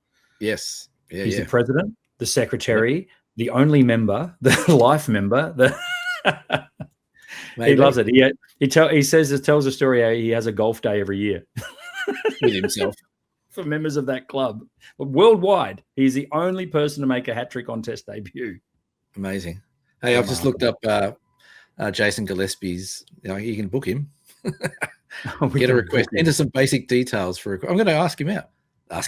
Yes. Yeah, he's the president, the secretary, the only member, the life member. He loves it. He says it tells a story how he has a golf day every year with himself for members of that club. But worldwide, he's the only person to make a hat trick on test debut. Amazing. Hey, I've just looked up Jason Gillespie's. You can book him. Get a request. Enter some basic details for. I'm going to ask him out.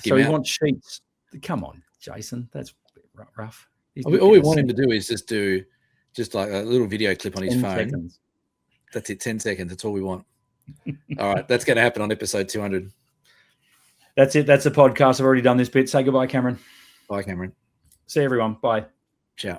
So he wants sheets. Come on, Jason. That's a bit rough. All we want him to do is just like a little video clip on his phone. Seconds. That's it. 10 seconds. That's all we want. All right. That's going to happen on episode 200. That's it. That's the podcast. I've already done this bit. Say goodbye, Cameron. Bye, Cameron. See everyone. Bye. Ciao.